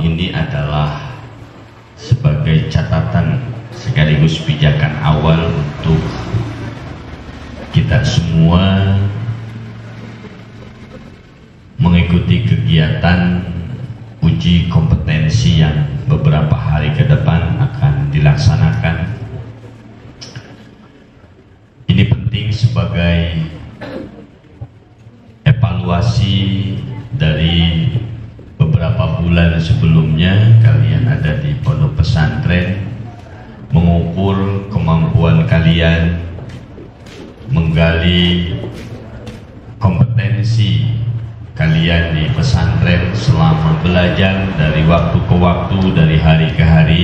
ini adalah sebagai catatan sekaligus pijakan awal untuk kita semua mengikuti kegiatan uji kompetensi yang beberapa hari ke depan akan dilaksanakan. Ini penting sebagai evaluasi dari beberapa bulan sebelumnya kalian ada di pondok pesantren, mengukur kemampuan kalian, menggali kompetensi kalian di pesantren selama belajar dari waktu ke waktu, dari hari ke hari.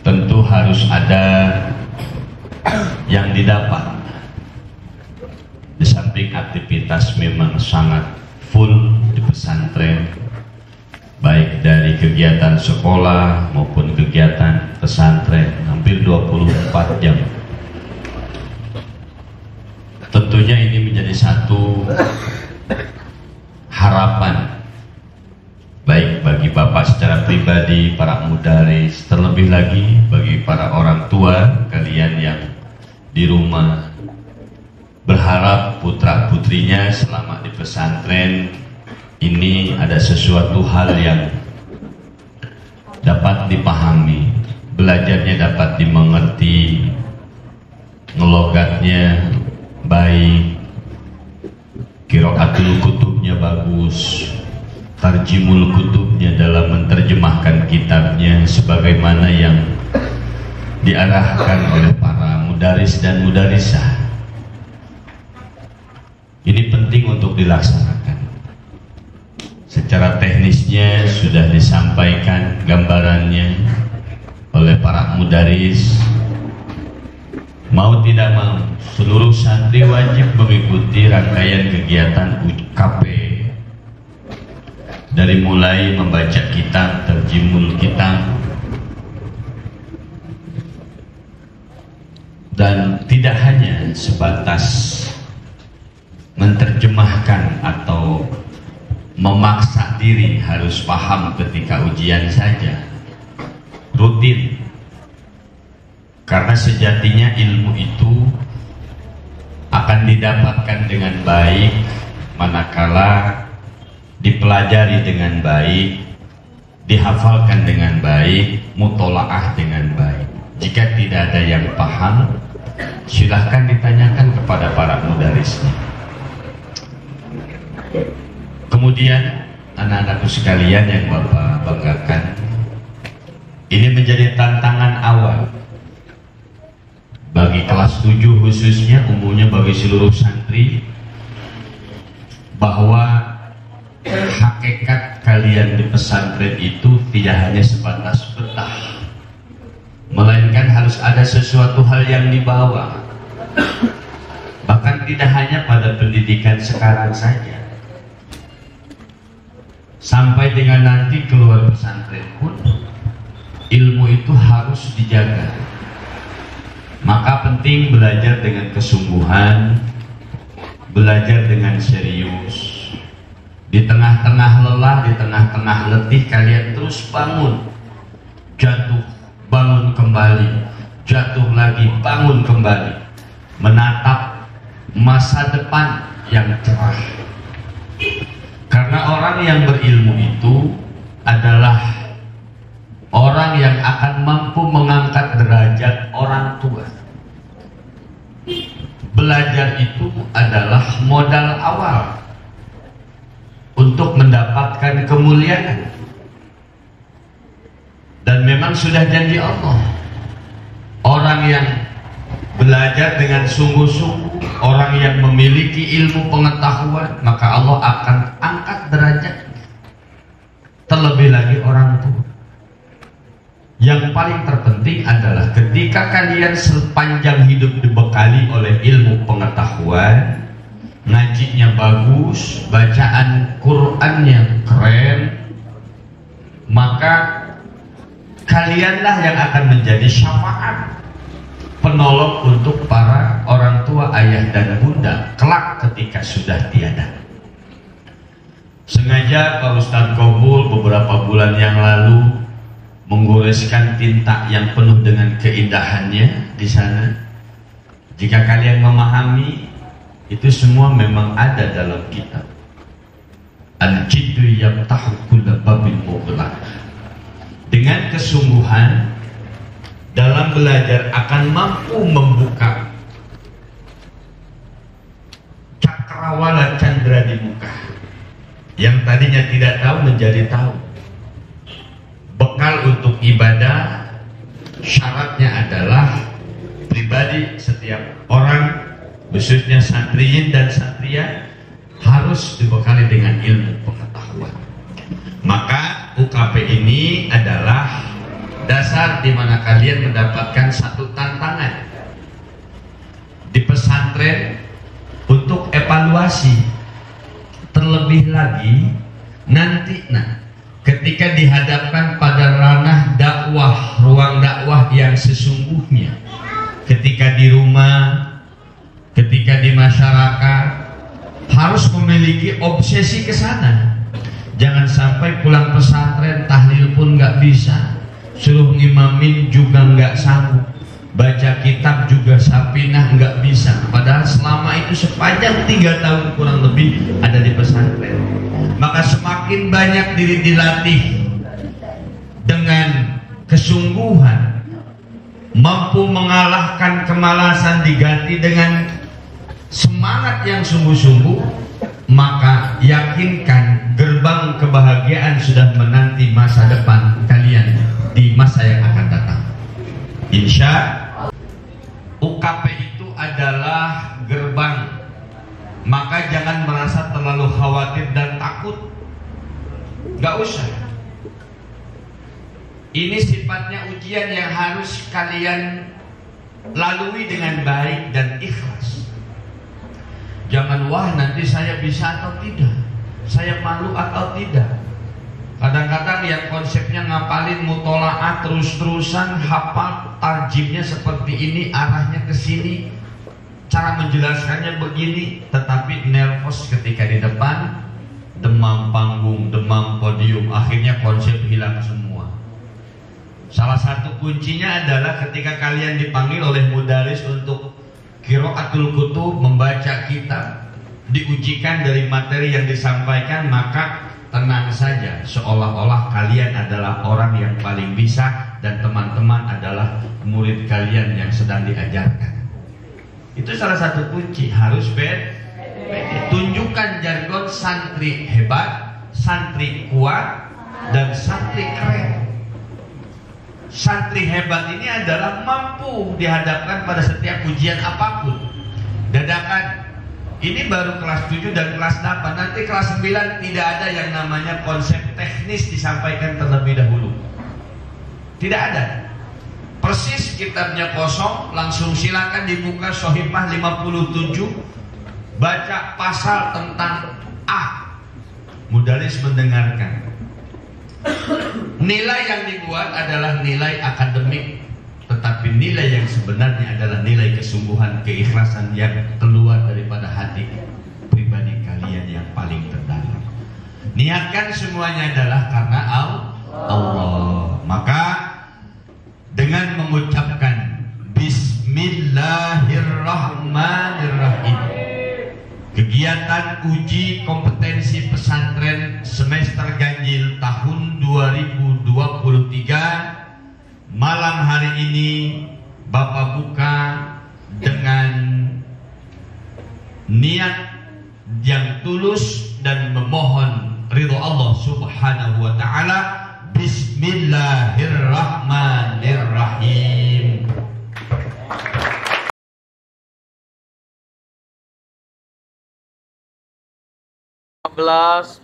Tentu harus ada yang didapat. Di samping aktivitas memang sangat full di pesantren, baik dari kegiatan sekolah maupun kegiatan pesantren, hampir 24 jam. Tentunya ini menjadi satu harapan baik bagi Bapak secara pribadi, para mudaris, terlebih lagi bagi para orang tua kalian yang di rumah berharap putra putrinya selama di pesantren ini ada sesuatu hal yang dapat dipahami, belajarnya dapat dimengerti, ngelogatnya baik, qiraatul kutubnya bagus, tarjimul kutubnya dalam menerjemahkan kitabnya sebagaimana yang diarahkan oleh para mudaris dan mudarisah. Ini penting untuk dilaksanakan. Secara teknisnya sudah disampaikan gambarannya oleh para mudaris. Mau tidak mau, seluruh santri wajib mengikuti rangkaian kegiatan UKP. Dari mulai membaca kitab, terjemul kitab, dan tidak hanya sebatas menerjemahkan atau memaksa diri harus paham ketika ujian saja, rutin. Karena sejatinya ilmu itu akan didapatkan dengan baik manakala dipelajari dengan baik, dihafalkan dengan baik, mutolaah dengan baik. Jika tidak ada yang paham, silahkan ditanyakan kepada para mudarisnya. Kemudian anak-anakku sekalian yang Bapak banggakan, ini menjadi tantangan awal bagi kelas 7 khususnya, umumnya bagi seluruh santri, bahwa hakikat kalian di pesantren itu tidak hanya sebatas betah, melainkan harus ada sesuatu hal yang dibawa. Bahkan tidak hanya pada pendidikan sekarang saja, sampai dengan nanti keluar pesantren pun ilmu itu harus dijaga. Maka penting belajar dengan kesungguhan, belajar dengan serius. Di tengah-tengah lelah, di tengah-tengah letih, kalian terus bangun, jatuh, bangun kembali, jatuh lagi, bangun kembali, menatap masa depan yang cerah. Karena orang yang berilmu itu adalah orang yang akan mampu mengangkat derajat orang tua. Belajar itu adalah modal awal untuk mendapatkan kemuliaan. Dan memang sudah janji Allah, orang yang belajar dengan sungguh-sungguh, orang yang memiliki ilmu pengetahuan, maka Allah akan angkat derajatnya. Terlebih lagi orang tua. Yang paling terpenting adalah ketika kalian sepanjang hidup dibekali oleh ilmu pengetahuan, ngajinya bagus, bacaan Qur'annya keren, maka kalianlah yang akan menjadi syafaat, penolong untuk para orang tua, ayah dan bunda kelak ketika sudah tiada. Sengaja Pak Ustadz Kobul beberapa bulan yang lalu menggoreskan tinta yang penuh dengan keindahannya di sana. Jika kalian memahami, itu semua memang ada dalam kitab. Al-jiddu yaftahu kulla babin mughlaq. Dengan kesungguhan dalam belajar akan mampu membuka cakrawala candra di muka. Yang tadinya tidak tahu menjadi tahu. Bekal untuk ibadah syaratnya adalah pribadi setiap orang, khususnya santriyin dan santria, harus dibekali dengan ilmu pengetahuan. Maka UKP ini adalah dasar di mana kalian mendapatkan satu tantangan di pesantren untuk evaluasi. Terlebih lagi nanti ketika dihadapkan pada ranah dakwah, ruang dakwah yang sesungguhnya, ketika di rumah, ketika di masyarakat, harus memiliki obsesi ke sana. Jangan sampai pulang pesantren tahlil pun nggak bisa, suruh ngimamin juga nggak sanggup, baca kitab juga sapinah nggak bisa. Padahal selama itu sepanjang 3 tahun kurang lebih ada di pesantren. Maka semakin banyak diri dilatih dengan kesungguhan, mampu mengalahkan kemalasan diganti dengan semangat yang sungguh-sungguh, maka yakinkan gerbang kebahagiaan sudah menanti masa depan kalian di masa yang akan datang. Insya UKP itu adalah gerbang, maka jangan merasa terlalu khawatir dan takut. Gak usah. Ini sifatnya ujian yang harus kalian lalui dengan baik dan ikhlas. Jangan wah nanti saya bisa atau tidak, saya malu atau tidak. Kadang-kadang yang konsepnya ngapalin mutolaah terus-terusan, hafal tarjimnya seperti ini, arahnya ke sini, cara menjelaskannya begini, tetapi nervous ketika di depan, demam panggung, demam podium, akhirnya konsep hilang semua. Salah satu kuncinya adalah ketika kalian dipanggil oleh mudaris untuk qiraatul kutub, membaca kitab, diujikan dari materi yang disampaikan, maka tenang saja, seolah-olah kalian adalah orang yang paling bisa dan teman-teman adalah murid kalian yang sedang diajarkan. Itu salah satu kunci, harus tunjukkan jargon santri hebat, santri kuat, dan santri keren. Santri hebat ini adalah mampu dihadapkan pada setiap ujian apapun. Dadakan, ini baru kelas 7 dan kelas 8. Nanti kelas 9 tidak ada yang namanya konsep teknis disampaikan terlebih dahulu. Tidak ada. Persis kitabnya kosong, langsung silakan dibuka Sohifah 57, baca pasal tentang A. Mudaris mendengarkan. Nilai yang dibuat adalah nilai akademik, tetapi nilai yang sebenarnya adalah nilai kesungguhan, keikhlasan yang keluar daripada hati pribadi kalian yang paling terdalam. Niatkan semuanya adalah karena Allah. Maka dengan mengucapkan Bismillahirrahmanirrahim, kegiatan uji kompetensi pesantren semester ganjil tahun 2023 malam hari ini Bapak buka dengan niat yang tulus dan memohon ridho Allah Subhanahu wa taala. Bismillahirrahmanirrahim.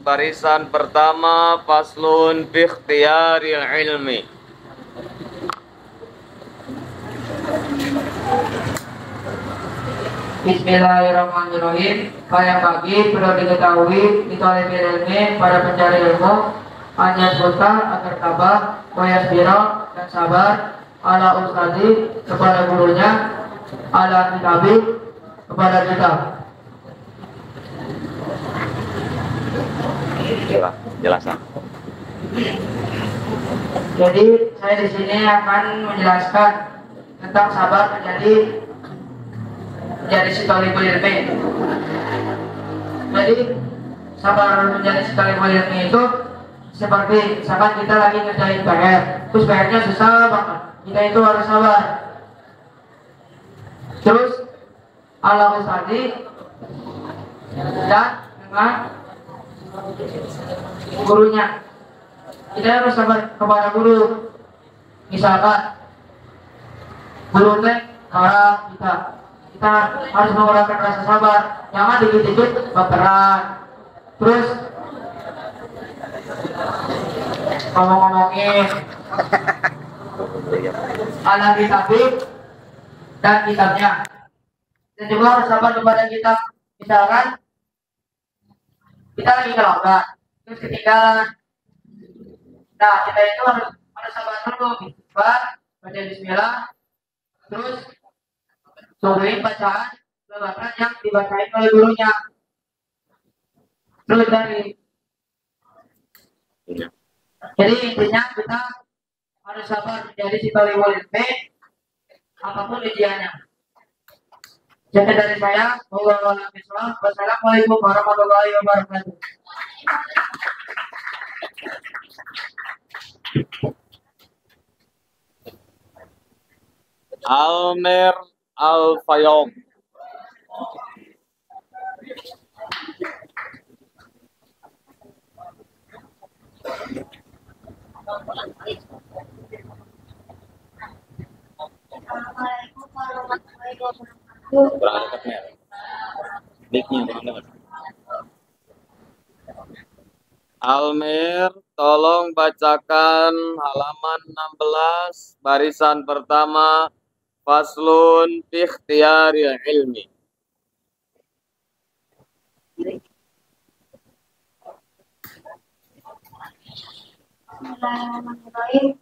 Barisan pertama, faslun fi ikhtiyaril ilmi. Bismillahirrahmanirrahim. Yang pagi perlu diketahui di thalabil ilmi pada pencari ilmu, hanya sebutkan agar tabah, wayasbira dan sabar, ala ustadi kepada gurunya, ala kitabi kepada kitab. Jelasan. Jadi saya di sini akan menjelaskan tentang sabar menjadi si thalibul ilmi. Jadi sabar menjadi si thalibul ilmi itu seperti misalkan kita lagi ngerjain PR, terus PR-nya susah banget, kita itu harus sabar. Terus Allah tadi dan dengan gurunya, kita harus sabar kepada guru. Misalkan guru teh marah kita harus menggunakan rasa sabar, jangan dikit-dikit baperan. Terus ngomong-ngomongin anak kitabik dan kitabnya, dan juga harus sabar kepada kitab. Misalkan kita lagi ngelonggar, terus ketinggalan, nah kita itu harus sabar dulu, baca bismillah, terus tungguin bacaan yang dibacain oleh gurunya. Terus jadi intinya kita harus sabar menjadi si thalibul ilmi apapun ujiannya. Jadi dari saya, wassalamualaikum warahmatullahi wabarakatuh. Almer Al-Fayom. Assalamualaikum warahmatullahi wabarakatuh. Kurang dekatnya. Mic-nya kurang dekat. Almer, tolong bacakan halaman 16 barisan pertama, faslun fi ikhtiyaril ilmi. Bismillahirrahmanirrahim.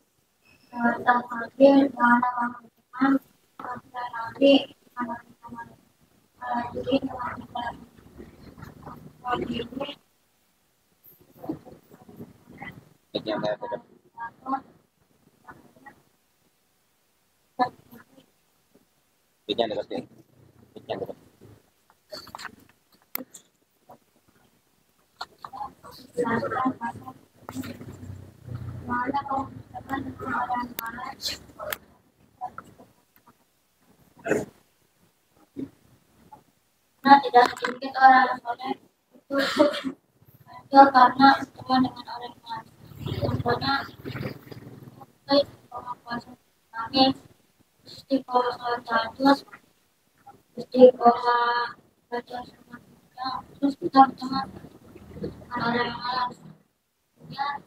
Tentang hadir mana teman nanti teman-teman jadi teman-teman wajib Mic-nya dekat. Mic-nya dekat. Mic-nya dekat. mana teman dan mana nah tidak sedikit orang soleh itu muncul karena berteman dengan orang yang lain. Contohnya baik puasa nangis, istiqomah sholat tahajud, istiqomah baca semuanya, terus kita berteman dengan orang yang malas. Kemudian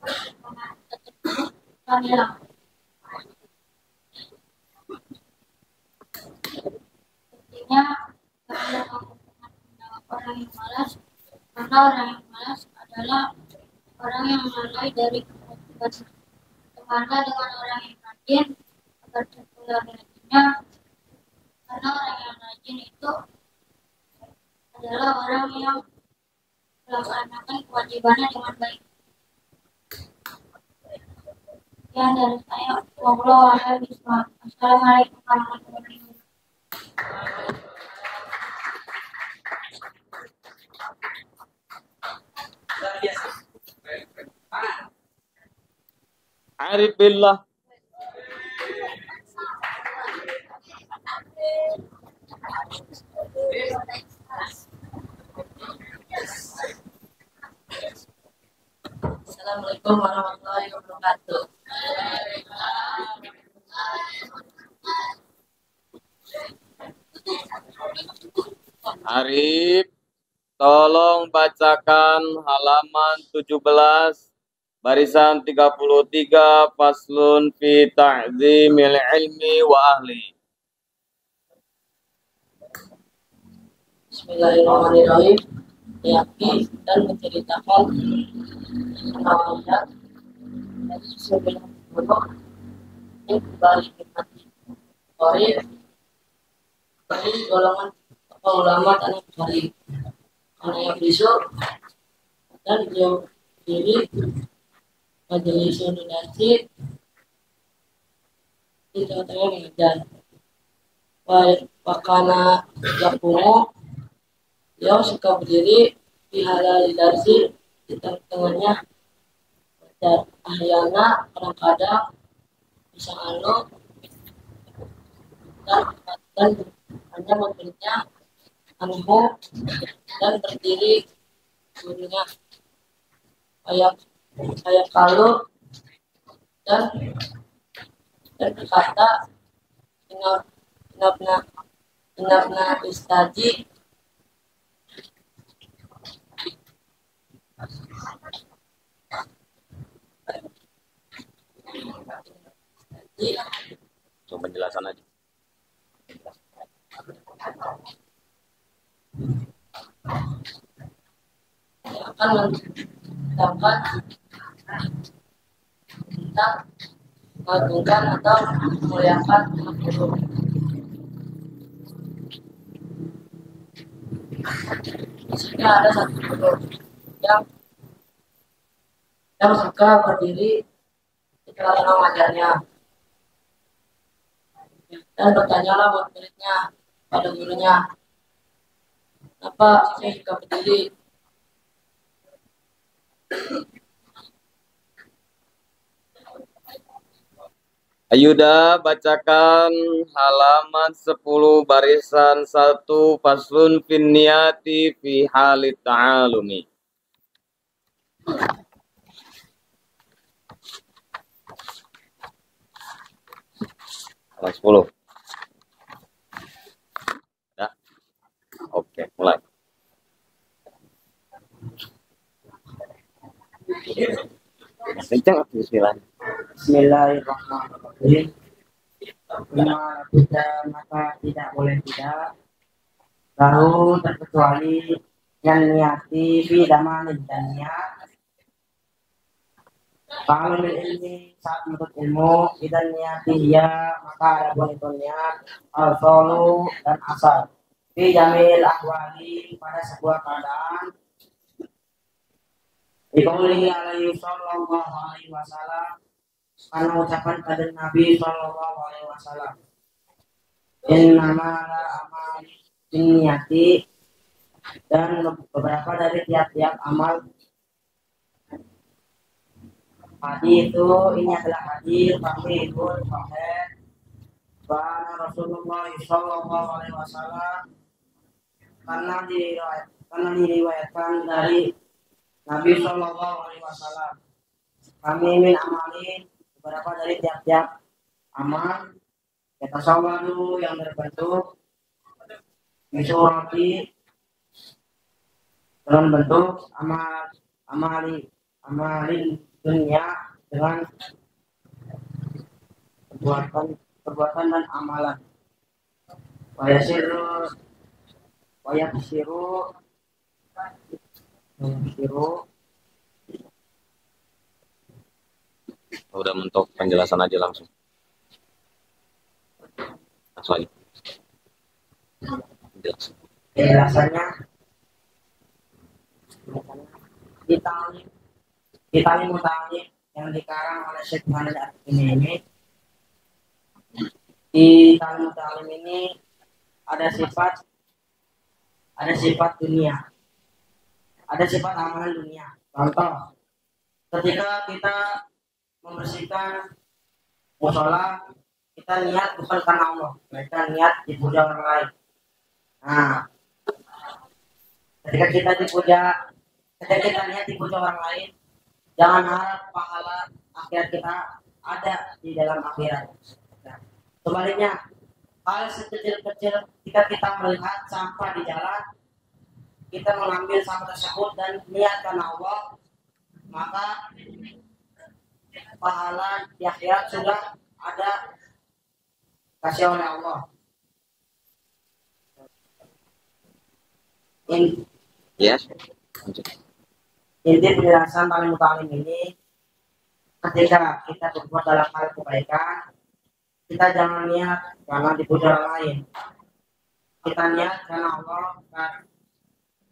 istiqomah tersebut akan hilang. Intinya karena kamu dengan orang yang malas, karena orang yang malas adalah orang yang lalai dari kewajiban. Temanlah dengan orang yang rajin agar tertular rajinnya, karena orang yang rajin itu adalah orang yang melaksanakan kewajibannya dengan baik. Sekian dari saya. Wallahu a'lam bishawab. Assalamualaikum warahmatullahi wabarakatuh. Arif billah. Assalamualaikum warahmatullahi wabarakatuh. Arif, tolong bacakan halaman 17 barisan 33 faslun fi ta'zimil ilmi wa ahli. Bismillahirrahmanirrahim. Yakni dan menceritakan ayat dari sebelum buruk yang kembali mati. Dari golongan ulama dan kembali karena yang besok dan jauh diri majelis undangan di tengah-tengah mengajar. Wakana yakumu, beliau suka berdiri di halal darsi di tengah-tengahnya. Dan ahyana kadang-kadang bisa anu dan hanya memberinya anhu dan berdiri gurunya kayak kalau dan berkata inapna istaji Coba penjelasan aja. akan mendapat tentang mengagungkan atau memuliakan makhluk. Di sini ada satu guru yang suka berdiri di tengah-tengah wajahnya dan bertanyalah buat muridnya pada gurunya, kenapa saya suka berdiri? Ayuda bacakan halaman 10 barisan 1 faslun fin niyati fi halit ta'alumi. Halaman 10. Ya. Oke, mulai. Kencang bismillah. Bismillahirrahmanirrahim. Lima tidak maka tidak boleh tidak. Lalu terkecuali yang niati fi damanin dan niat. Kalau ini saat menuntut ilmu dan niati ya maka ada boleh niat al-solu dan asal. Fi jamil ahwali pada sebuah keadaan. Dikaulihi alaihi sallallahu alaihi wasallam, karena ucapan pada Nabi sallallahu alaihi wasallam, innama la amal binniyati, dan beberapa dari tiap-tiap amal. Hadis itu ini adalah hadis sahihul sahih. Bahwa Rasulullah sallallahu alaihi wasallam karena diriwayatkan dari Nabi Shallallahu Alaihi Wasallam, kami min amalin beberapa dari tiap-tiap amal kita sawadu yang berbentuk misurati dalam bentuk amalin dunia dengan perbuatan dan amalan. Wayasiru Udah mentok penjelasan aja langsung aja. Penjelasannya di tali mutalim yang dikarang oleh Syekh Muhammad ini. Di tali mutalim ini ada sifat dunia. Ada sifat amalan dunia. Contoh, ketika kita membersihkan musola, kita niat bukan karena Allah, kita niat dipuja orang lain. Nah, ketika kita niat dipuja orang lain, jangan harap pahala akhirat kita ada di dalam akhirat. Nah, sebaliknya, hal sekecil-kecil ketika kita melihat sampah di jalan, kita mengambil sampah tersebut dan niat karena Allah, maka pahala di akhirat sudah ada kasih oleh Allah. Inti penjelasan paling mutalim ini, ketika kita berbuat dalam hal kebaikan, kita jangan niat karena dipuja orang lain. Kita niat karena Allah.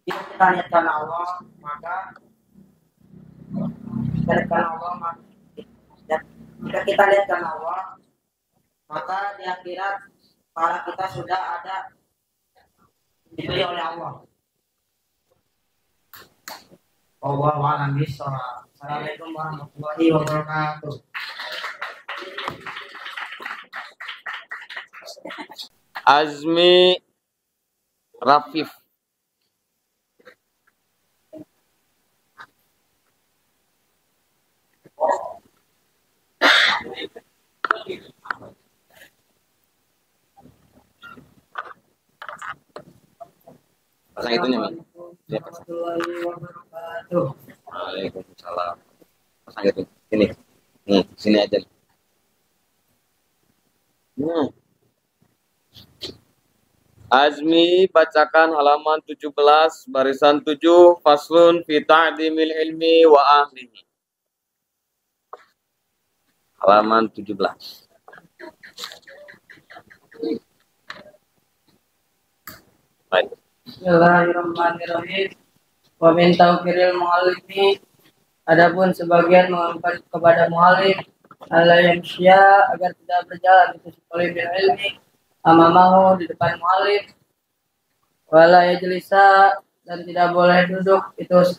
Jika kita niat karena Allah, maka kita lihat karena Allah, dan jika kita lihat karena Allah, maka di akhirat pahala kita sudah ada diberi oleh Allah. Wallahu a'lam bishawab. Assalamualaikum warahmatullahi wabarakatuh. Azmi Rafif. Pasang itunya, Mi. Warahmatullahi wabarakatuh. Waalaikumsalam. Pasang itu. Sini. Nih, sini aja. Azmi, bacakan halaman 17, barisan 7, faslun fi ta'dimil ilmi wa ahlihi. Halaman 17. Baik. Bismillahirrahmanirrahim. Wa min tawqiril mu'allimi, adapun sebagian mengangkat kepada mu'allim ala yamsya, agar tidak berjalan itu oleh bil ilmi amamahu, di depan mu'allim, wala yajlisa, dan tidak boleh duduk itu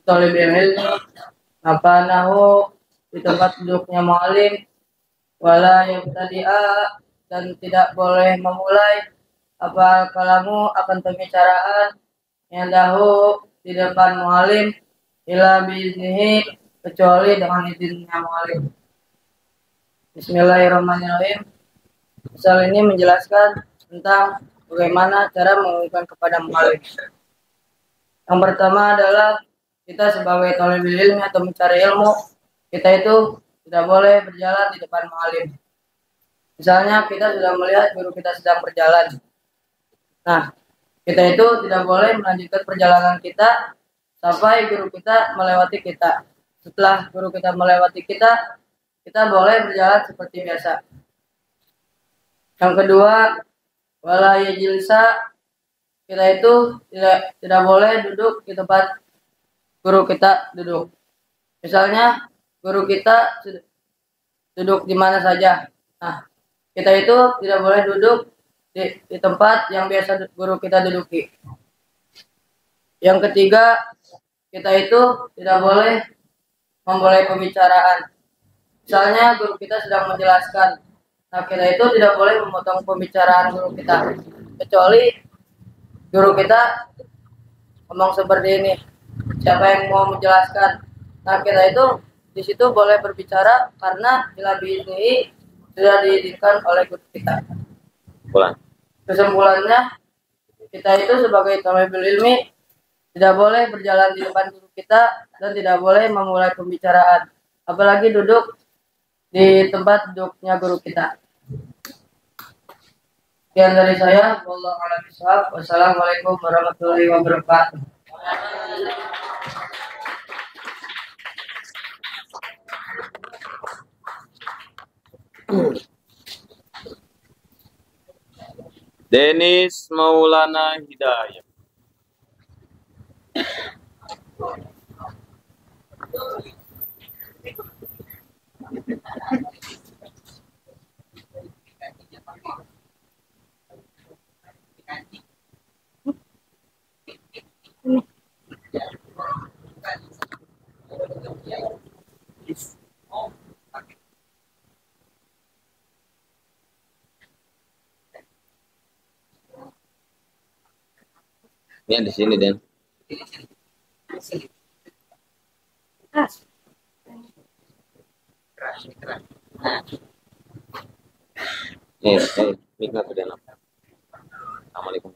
oleh bil ilmi makanahu, di tempat duduknya mu'allim, wala yabtadi'a, dan tidak boleh memulai apa kalamu akan pembicaraan yang dahulu di depan mu'allim ila biiznihi, kecuali dengan izinnya mu'allim. Bismillahirrahmanirrahim. Misal ini menjelaskan tentang bagaimana cara mengumumkan kepada mu'allim. Yang pertama adalah kita sebagai thalibul ilmi atau mencari ilmu, kita itu tidak boleh berjalan di depan mu'allim. Misalnya kita sudah melihat guru kita sedang berjalan. Nah, kita itu tidak boleh melanjutkan perjalanan kita sampai guru kita melewati kita. Setelah guru kita melewati kita, kita boleh berjalan seperti biasa. Yang kedua, wala yajlisa, kita itu tidak boleh duduk di tempat guru kita duduk. Misalnya guru kita duduk di mana saja. Nah, kita itu tidak boleh duduk di tempat yang biasa guru kita duduki. Yang ketiga, kita itu tidak boleh memulai pembicaraan. Misalnya guru kita sedang menjelaskan, nah kita itu tidak boleh memotong pembicaraan guru kita, kecuali guru kita ngomong seperti ini, siapa yang mau menjelaskan, nah kita itu di situ boleh berbicara karena bila ini sudah diizinkan oleh guru kita. Kesimpulannya, kita itu sebagai thalibul ilmi tidak boleh berjalan di depan guru kita dan tidak boleh memulai pembicaraan, apalagi duduk di tempat duduknya guru kita. Sekian dari saya. Wallahu a'lam bishawab. Wassalamualaikum warahmatullahi wabarakatuh. Denis Maulana Hidayat. Ini di sini, Den. Nih, mikna tuh, Den. Assalamualaikum.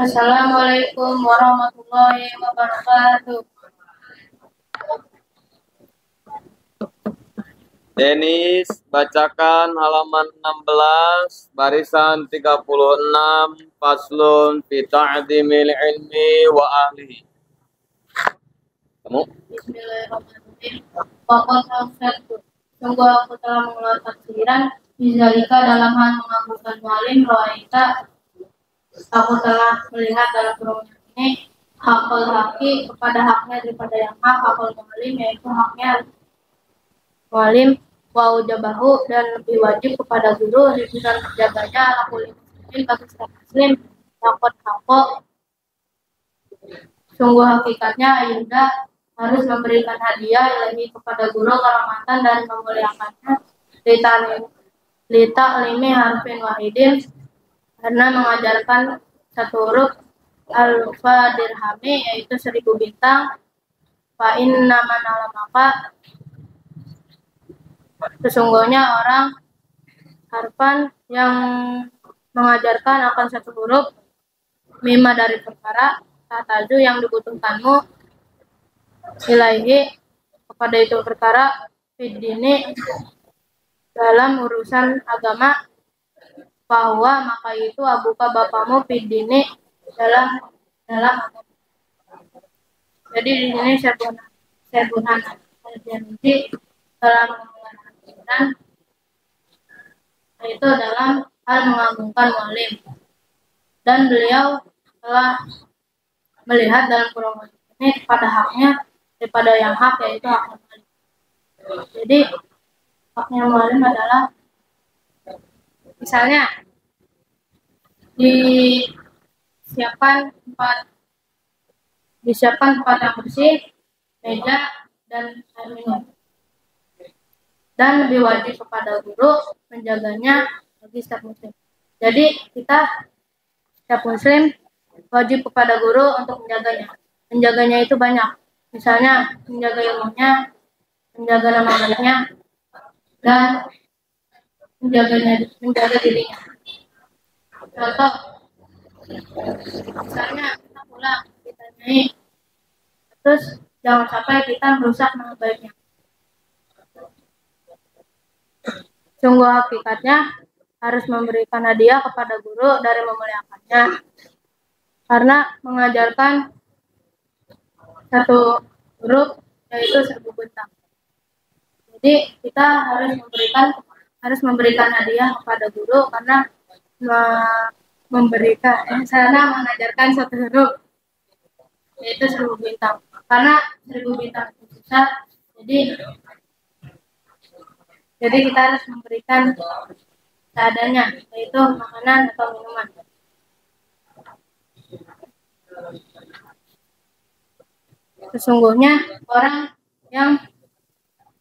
Assalamualaikum warahmatullahi wabarakatuh. Denis, bacakan halaman 16, barisan 36, faslun fi ta'dimil ilmi wa ahlihi. Kamu? Bismillahirrahmanirrahim. Pokok satu. Sungguh aku telah mengeluarkan pikiran bizalika dalam hal mengabulkan mu'alim roaita. Aku telah melihat dalam kurung ini hakul haki kepada haknya daripada yang hak, hakul mu'alim yaitu haknya mu'alim, wa ujabahu dan lebih wajib kepada guru dan menjaganya ala kulli muslimin bagi setiap muslim takut hakul. Sungguh hakikatnya ayunda harus memberikan hadiah ilahi kepada guru kehormatan dan memuliakannya lita limi harfin wahidin karena mengajarkan satu huruf alfa dirhami yaitu 1000 bintang. Fa inna man alamaka sesungguhnya orang harfan yang mengajarkan akan satu huruf mima dari perkara tataju yang dibutuhkanmu ilaihi kepada itu perkara fidini dalam urusan agama bahwa maka itu abuka bapamu fidini dalam agama. Jadi di sini saya bunan nanti dalam mengenai itu dalam hal mengagungkan mu'alim, dan beliau telah melihat dalam kurung ini pada haknya daripada yang hak yaitu hak mu'alim. Jadi haknya mu'alim adalah misalnya disiapkan tempat yang bersih, meja dan air minum, dan lebih wajib kepada guru menjaganya bagi setiap muslim. Jadi kita setiap muslim wajib kepada guru untuk menjaganya. Menjaganya itu banyak. Misalnya menjaga ilmunya, menjaga nama baiknya, dan menjaga dirinya. Contoh, misalnya kita pulang, kita naik, terus jangan sampai kita merusak nama baiknya. Sungguh hakikatnya harus memberikan hadiah kepada guru dari memuliakannya karena mengajarkan satu huruf yaitu 1000 bintang. Jadi kita harus memberikan hadiah kepada guru karena mengajarkan satu huruf yaitu 1000 bintang. Karena 1000 bintang itu susah, jadi kita harus memberikan seadanya, yaitu makanan atau minuman. Sesungguhnya orang yang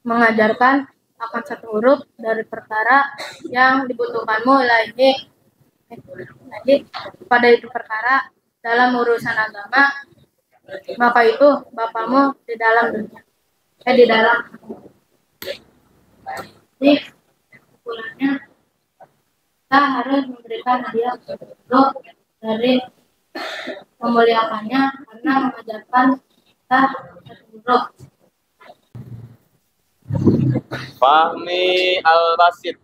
mengajarkan akan satu huruf dari perkara yang dibutuhkanmu lagi pada itu perkara dalam urusan agama, maka itu bapamu di dalam dunia. Di dalam. Jadi kesimpulannya kita harus memberikan hadiah guru dari memuliakannya karena mengajarkan kita satu huruf. Fahmi Al-Basit.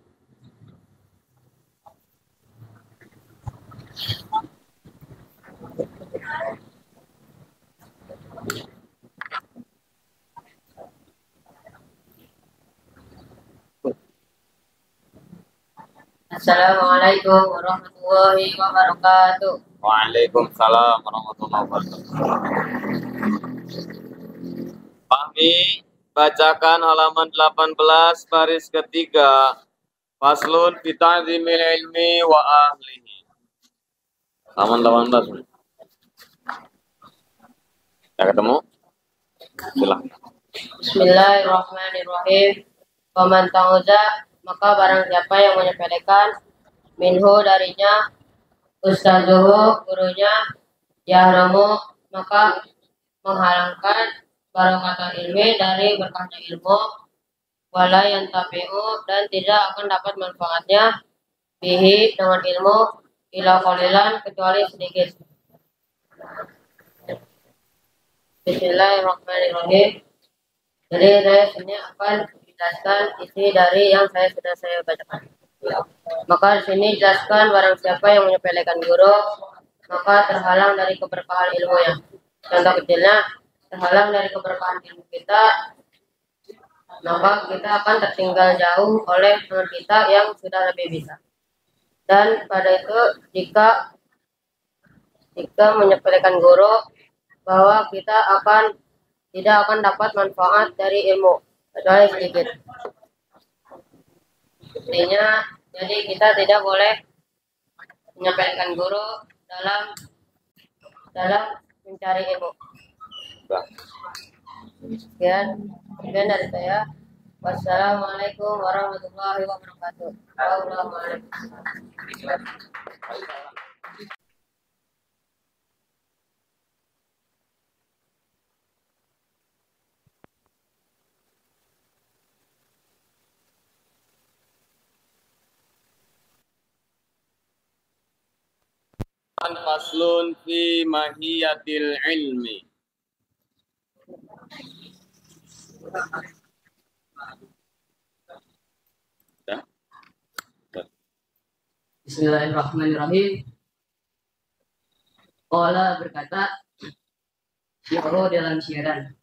Assalamualaikum warahmatullahi wabarakatuh. Waalaikumsalam warahmatullahi wabarakatuh. Fahmi, bacakan halaman 18 baris ketiga. Faslun fi ta'zimil ilmi wa ahlihi. Halaman 18. Ya ketemu? Silakan. Bismillahirrahmanirrahim. Faman ta'uza, maka barang siapa yang menyepelekan minhu darinya ustazuhu gurunya yahramu maka menghalangkan barokah ilmi dari berkahnya ilmu wala yantafi'u dan tidak akan dapat manfaatnya bihi dengan ilmu ila qalilan kecuali sedikit. Bismillahirrahmanirrahim. Jadi saya sini akan menjelaskan isi dari yang sudah saya bacakan. Maka di sini jelaskan barang siapa yang menyepelekan guru maka terhalang dari keberkahan ilmunya. Contoh kecilnya, terhalang dari keberkahan ilmu kita, maka kita akan tertinggal jauh oleh teman kita yang sudah lebih bisa. Dan pada itu jika menyepelekan guru bahwa kita tidak akan dapat manfaat dari ilmu kecuali sedikit. Intinya, jadi kita tidak boleh menyampaikan guru dalam mencari ilmu. Sekian dari saya. Wassalamualaikum warahmatullahi wabarakatuh. Faslun fi mahiyatil ilmi. Bismillahirrahmanirrahim. Qala berkata Syahro dalam syiaran.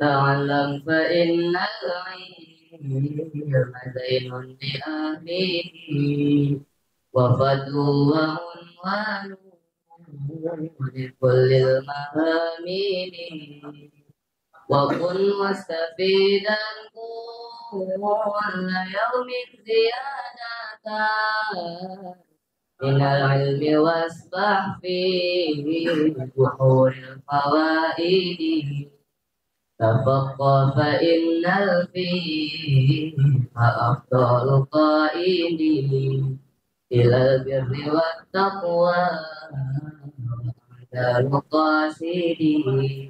Ta'alam fa innal ilma zainun li ahlihi wa fadlu wa unwanu li kullil mahamini wa kun mustafidan kulla yawmin ziyadatan minal ilmi wasbah fi buhuril fawaidi tafaqqa fa innal fihi afdalu qaidi ilal birri wat taqwa dan muqasidi.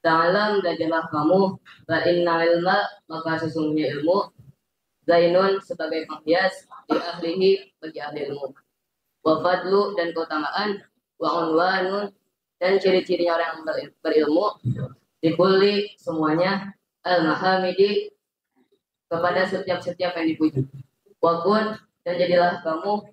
Ta'alam, belajarlah kamu, fa inna ilma, maka sesungguhnya ilmu, zainun sebagai penghias, di ahlihi bagi ahli ilmu, wa fadlu dan keutamaan, wa unwanun dan ciri-cirinya orang yang berilmu, dikulli semuanya, al-mahamidi kepada setiap yang dipuji. Wa kun dan jadilah kamu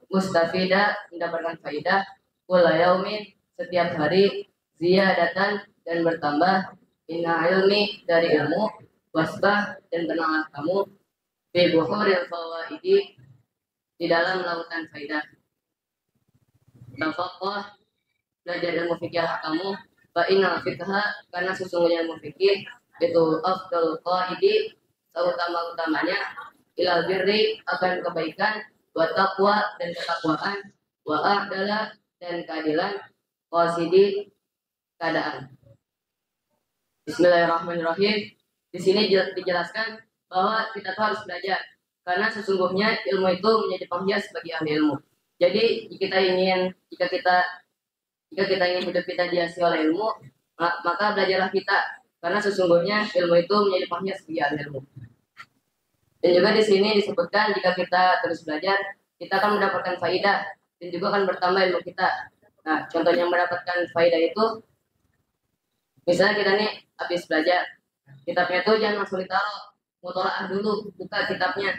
mustafida mendapatkan faidah, kulla yaumin setiap hari, ziyadatan dan bertambah, inna ilmi dari ilmu, wasbah dan benanglah kamu, fi buhuril fawaidi di dalam lautan faidah. Tafaqah belajar ilmu fikih kamu, fa inna fikha karena sesungguhnya ilmu fikih itu afdal qaidi utama-utamanya, ilal birri akan kebaikan, wa taqwa dan ketakwaan, wa a'dala dan keadilan, qasidi keadaan. Bismillahirrahmanirrahim. Di sini dijelaskan bahwa kita harus belajar karena sesungguhnya ilmu itu menjadi penghias bagi ahli ilmu. Jadi jika kita ingin hidup kita dihiasi oleh ilmu, maka belajarlah kita karena sesungguhnya ilmu itu menjadi penghias bagi ahli ilmu. Dan juga di sini disebutkan jika kita terus belajar, kita akan mendapatkan faidah dan juga akan bertambah ilmu kita. Nah, contohnya mendapatkan faidah itu, misalnya kita nih habis belajar, kitabnya tuh jangan langsung ditaruh, mutolaah dulu, buka kitabnya,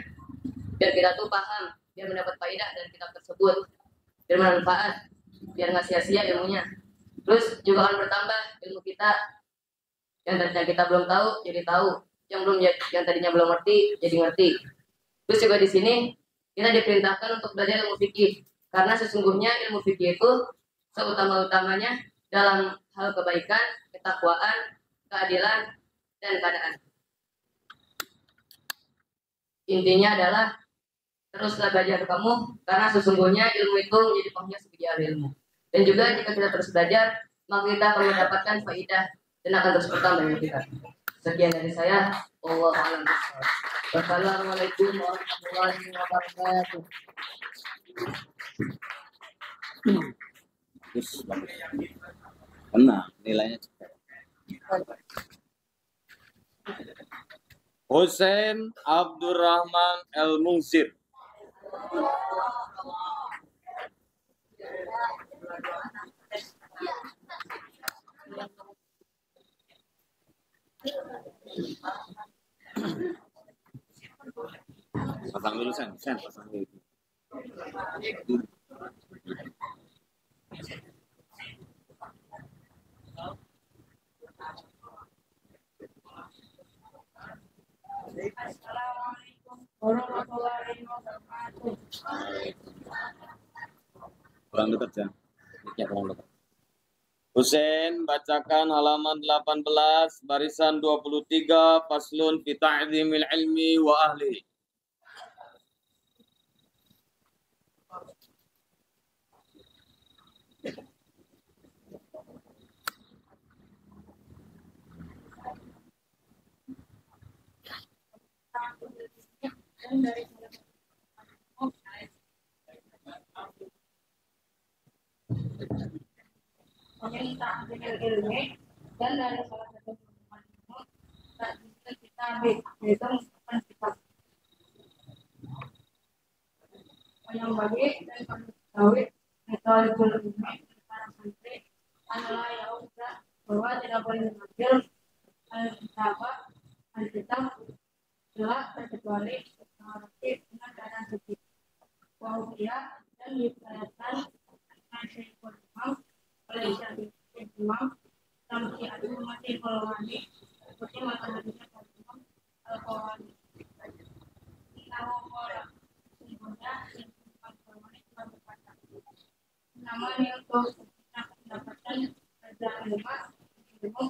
biar kita tuh paham, biar mendapat faidah dari kitab tersebut, biar bermanfaat, biar nggak sia-sia ilmunya. Terus juga akan bertambah ilmu kita, yang tadinya kita belum tahu jadi tahu, yang tadinya belum ngerti jadi ngerti. Terus juga di sini kita diperintahkan untuk belajar ilmu fikih karena sesungguhnya ilmu fikih itu seutama-utamanya dalam hal kebaikan, ketakwaan, keadilan dan keadaan. Intinya adalah teruslah belajar kamu karena sesungguhnya ilmu itu menjadi penghias bagi ahli ilmu. Dan juga jika kita terus belajar, maka kita akan mendapatkan faidah dan akan terus bertambah ilmu kita. Sekian dari saya. Wallahu a'lam. Wassalamualaikum warahmatullahi wabarakatuh. Benar, nilainya Hussein Abdurrahman El-Mungsir. pasang dulu sen pasang dulu. Assalamualaikum warahmatullahi wabarakatuh. Kurang dekat ya. Mic-nya kurang dekat. Husein bacakan halaman 18 barisan 23 faslun fi ta'zimil ilmi wa ahli. Meminta ilmu dan dari salah satu ilmu dan kita ambil yaitu merupakan kitab yang bagi dan mengetahui metode ilmu para santri adalah yang udah bahwa tidak boleh mengambil alkitab telah terkecuali mengerti dengan keadaan suci. Bahwa dia dan diperlihatkan dengan syaikhul imam oleh syaikhul imam sampai ada masih melewati seperti mataharinya imam al-Qawani. Nama orang sesungguhnya yang al-Qawani telah berkata. Nama yang kau mendapatkan kerjaan lima ilmu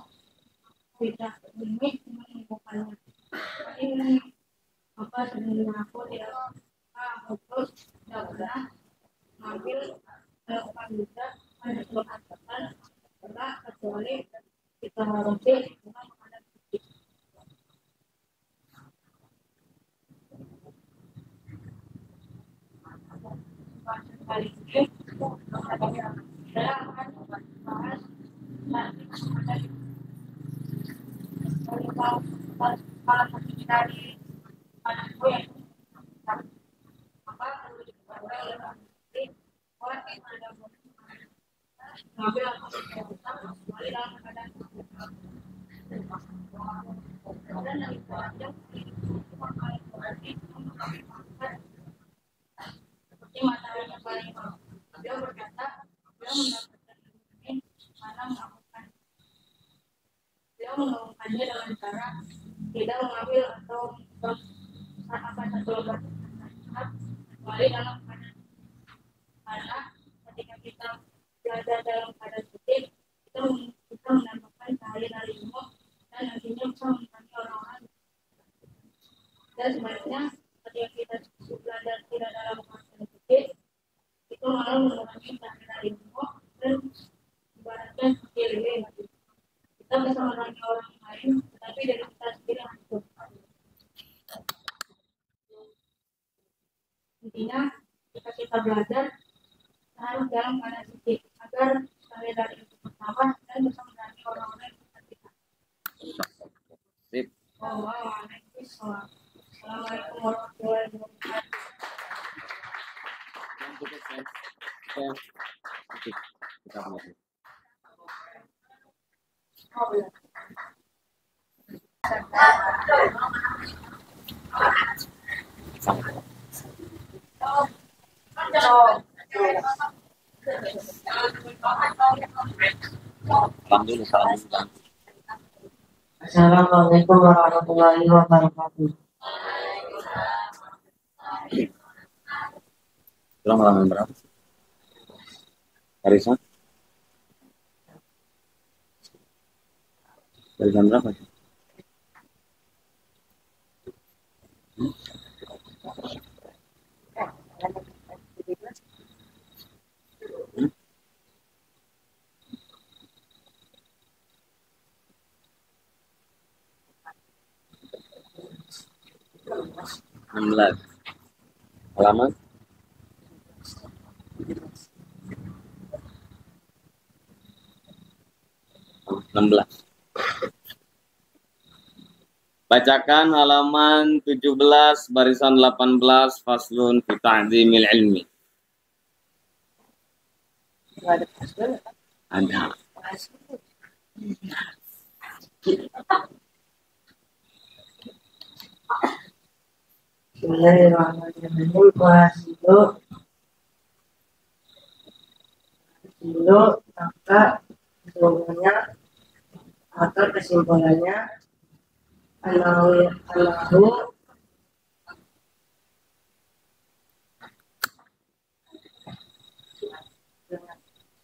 tidak demi menemukannya. Ini apa sebenarnya aku tidak betul tidak pernah mengambil melakukan juga mengatakan setelah kecuali kita harus dengan menghadap sedikit. Kali ini saya akan membahas salah satu dari anakku yang apa perlu diketahui oleh bahwa ada mobil atau kembali dalam keadaan dan dari selanjutnya seperti matahari paling beliau berkata beliau mendapatkan ini karena melakukannya dengan cara tidak mengambil atau apa satu obat kecuali dalam keadaan karena ketika kita belajar dalam keadaan suci kita mendapatkan cahaya dari ilmu dan nantinya bisa membantu orang-orang dan sebaliknya ketika kita belajar tidak dalam keadaan suci itu malah mengurangi cahaya dari ilmu dan ibaratnya seperti lilin kita bisa menerangi orang lain tetapi dari kita sendiri hancur. Intinya jika kita belajar harus dalam keadaan suci agar cahaya dari itu bertambah dan bisa menerangi orang-orang yang sekitar kita. Sip. Assalamualaikum warahmatullahi wabarakatuh. Kita mulai. Assalamualaikum warahmatullahi wabarakatuh. Kurang halaman berapa? Barisan? Barisan berapa? Belas halaman 16. Bacakan halaman 17 barisan 18 faslun fi ta'zimil ilmi. Ada. Bismillahirrahmanirrahim. Dulu maka sesungguhnya atau kesimpulannya Allahu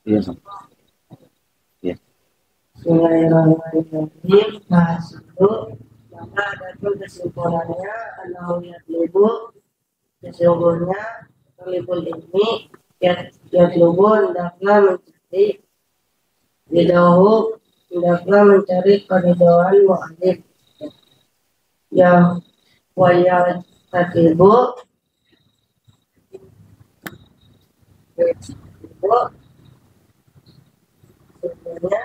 Iya, Sob. Iya. Bismillahirrahmanirrahim. Nah, itu maka ada pun kesimpulannya lihat libur sesungguhnya libur ini ya libur hendaklah mencari ridho, hendaklah mencari keridhaan mu'alif yang waya tatibu sebenarnya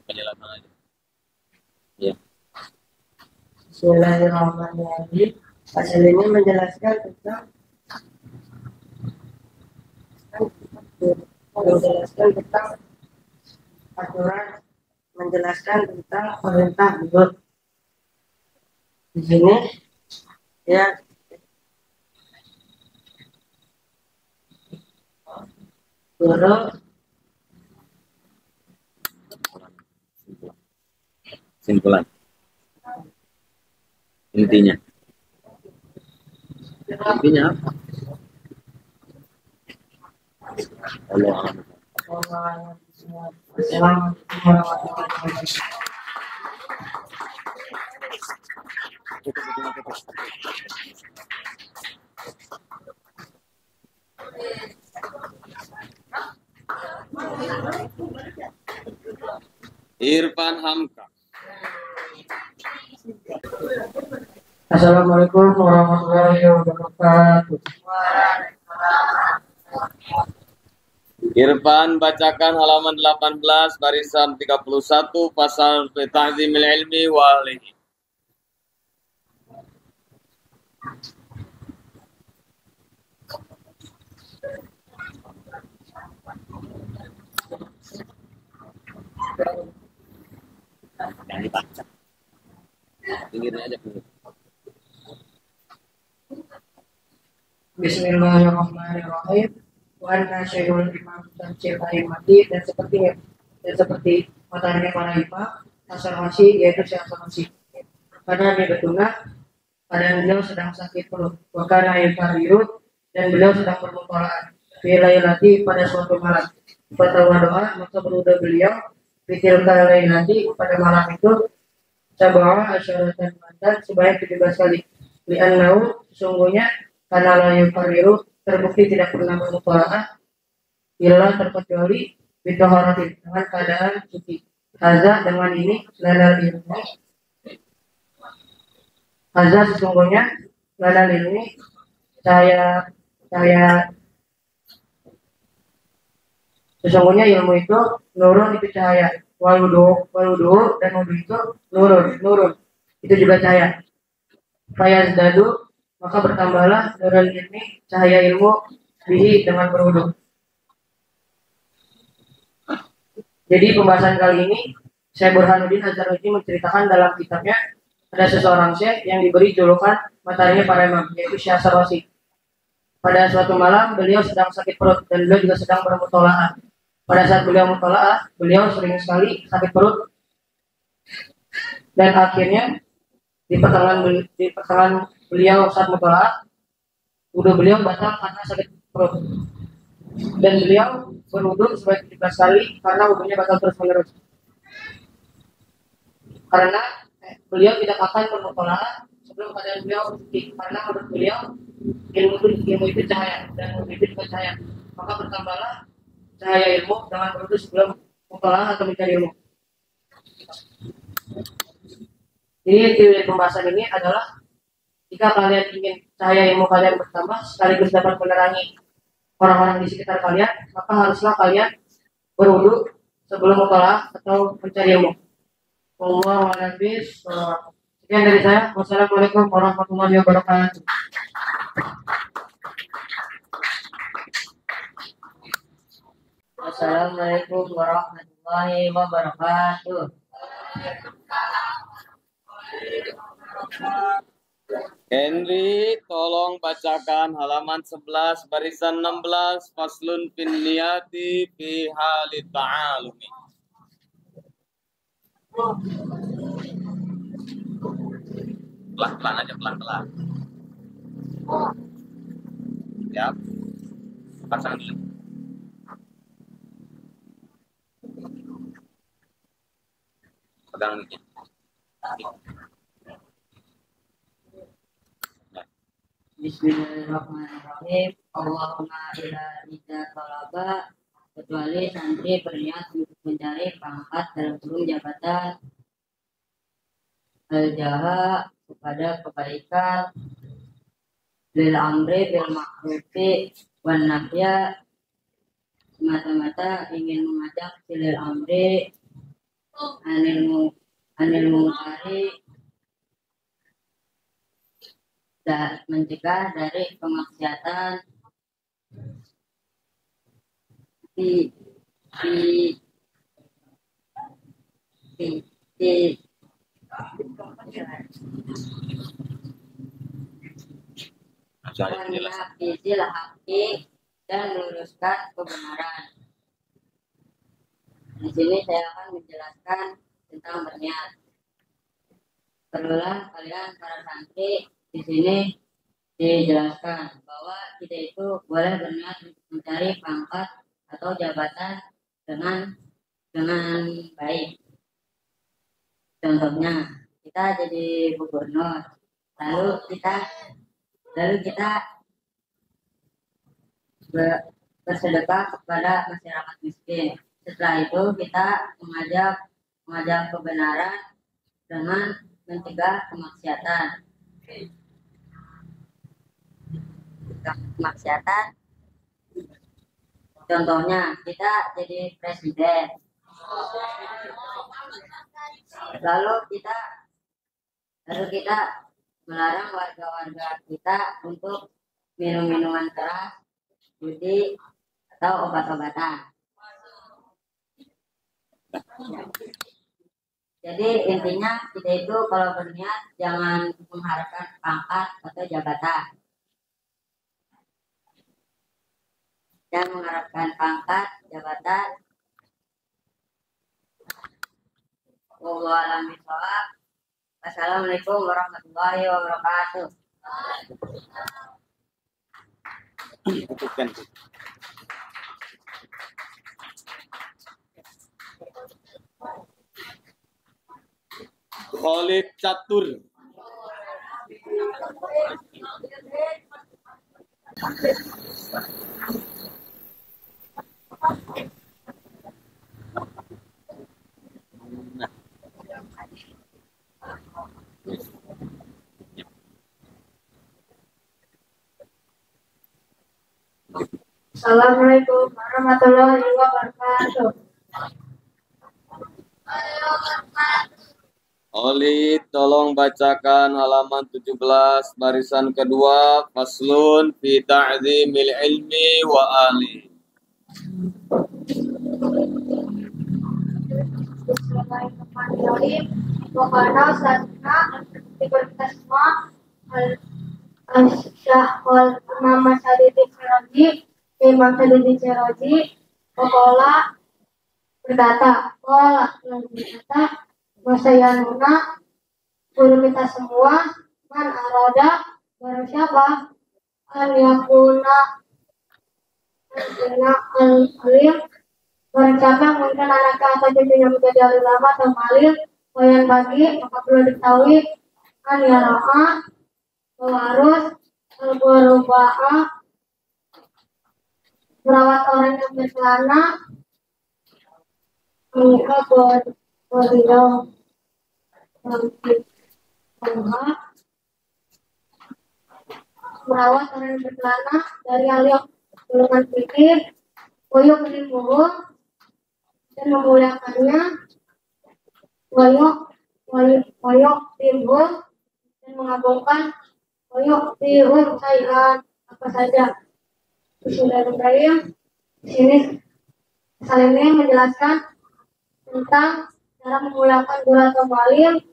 Penjelasan aja. Iya. Bismillahirrahmanirrahim. Pasal ini menjelaskan tentang aturan, menjelaskan tentang perintah hidup. Di sini ya guru Simpulan. Intinya apa? Allah alam. Irfan Hamka. Assalamualaikum warahmatullahi wabarakatuh. Irfan bacakan halaman 18 barisan 31 pasal fi ta'zimil ilmi wa ahlihi. Yang dibaca. Pinggirin aja dulu. Bismillahirrahmanirrahim. Wan nasyirul imam dan ciri mati dan seperti matanya para imam asal masih yaitu siapa masih karena dia betulnya pada beliau sedang sakit perut wakana yukariru dan beliau sedang bermutolaan filailati pada suatu malam pertama doa maka berdoa beliau fitil kalailati pada malam itu sabawa asyaratan mantan sebanyak 17 kali li'annau sesungguhnya karena la yukariru terbukti tidak pernah bermutolaan illa terkecuali bitoharatin dengan keadaan suci haza dengan ini ladal ilmi haza sesungguhnya ladal ilmi saya sesungguhnya ilmu itu nurun itu cahaya waludu dan wudu itu nurun itu juga cahaya fayazdadu maka bertambahlah nurul ilmi cahaya ilmu bihi dengan berwudu. Jadi pembahasan kali ini Syekh Burhanuddin Az-Zarnuji menceritakan dalam kitabnya ada seseorang syekh yang diberi julukan matanya para imam yaitu Syekh Sarwasi. Pada suatu malam beliau sedang sakit perut dan beliau juga sedang bermutolaah. Pada saat beliau mutolaah, beliau sering sekali sakit perut dan akhirnya di pertengahan beliau saat mutolaah wudu beliau batal karena sakit perut dan beliau berwudu sebanyak 17 kali karena wudunya batal terus menerus karena beliau tidak akan bermutolaah sebelum keadaan beliau suci karena menurut beliau ilmu itu cahaya dan wudu itu juga cahaya maka bertambahlah cahaya ilmu dengan berwudu sebelum mutolaah atau mencari ilmu. Jadi teori pembahasan ini adalah jika kalian ingin cahaya ilmu kalian bertambah sekaligus dapat menerangi orang-orang di sekitar kalian, maka haruslah kalian berwudu sebelum mutolaah atau mencari ilmu. Wallahu a'lam bishawab. Sekian dari saya. Wassalamualaikum warahmatullahi wabarakatuh. Assalamualaikum warahmatullahi wabarakatuh. Henry, tolong bacakan halaman 11 barisan 16 faslun fin niyati fi hali ta'alumi. Pelan-pelan aja, pelan-pelan. Siap. Pasang dulu. Pegang ini. Bismillahirrahmanirrahim. Allahumma ila talaba, kecuali santri berniat untuk mencari pangkat dalam turun jabatan al-jaha kepada kebaikan, lil amri bil ma'rufi wan nahya, semata-mata ingin mengajak silil amri anil mungkari dan mencegah dari kemaksiatan di menafizil haqi dan meluruskan kebenaran. Di sini saya akan menjelaskan tentang berniat. Perlulah kalian para santri di sini dijelaskan bahwa kita itu boleh berniat untuk mencari pangkat atau jabatan dengan baik. Contohnya, kita jadi gubernur, lalu kita bersedekah kepada masyarakat miskin. Setelah itu kita mengajak kebenaran dengan mencegah kemaksiatan. Contohnya, kita jadi presiden. Lalu kita melarang warga-warga kita untuk minum minuman keras, judi, atau obat-obatan. Jadi intinya kita itu kalau berniat jangan mengharapkan pangkat atau jabatan. Jangan mengharapkan pangkat, jabatan. Wallahu a'lam bishawab. Assalamualaikum warahmatullahi wabarakatuh. Khalid Catur. Assalamualaikum warahmatullahi wabarakatuh. Khalid, tolong bacakan halaman 17 barisan kedua, faslun fi ta'zimil ilmi wa ahli. Bismillahirrahmanirrahim. Wa qala satna al-tasma al-syah wal Imam Sadidi Qala berkata Masayanuna, guru kita semua, man arada, baru siapa, an yakuna al-alim, baru siapa yang mungkin anaknya atau cucunya menjadi alim ulama atau alim, yang bagi, maka perlu diketahui, an yara'a, bahwa harus al-ghuruba'a, merawat orang yang berkelana, beliau merawat orang yang berkelana dari hal yang golongan fikir, koyok ilmuhum dan memuliakannya, koyok ilmuhum dan mengagungkan, koyok ilmuhum sayan apa saja. Bismillahirrahmanirrahim. Di sini Salimnya menjelaskan tentang cara memuliakan guru atau mualim.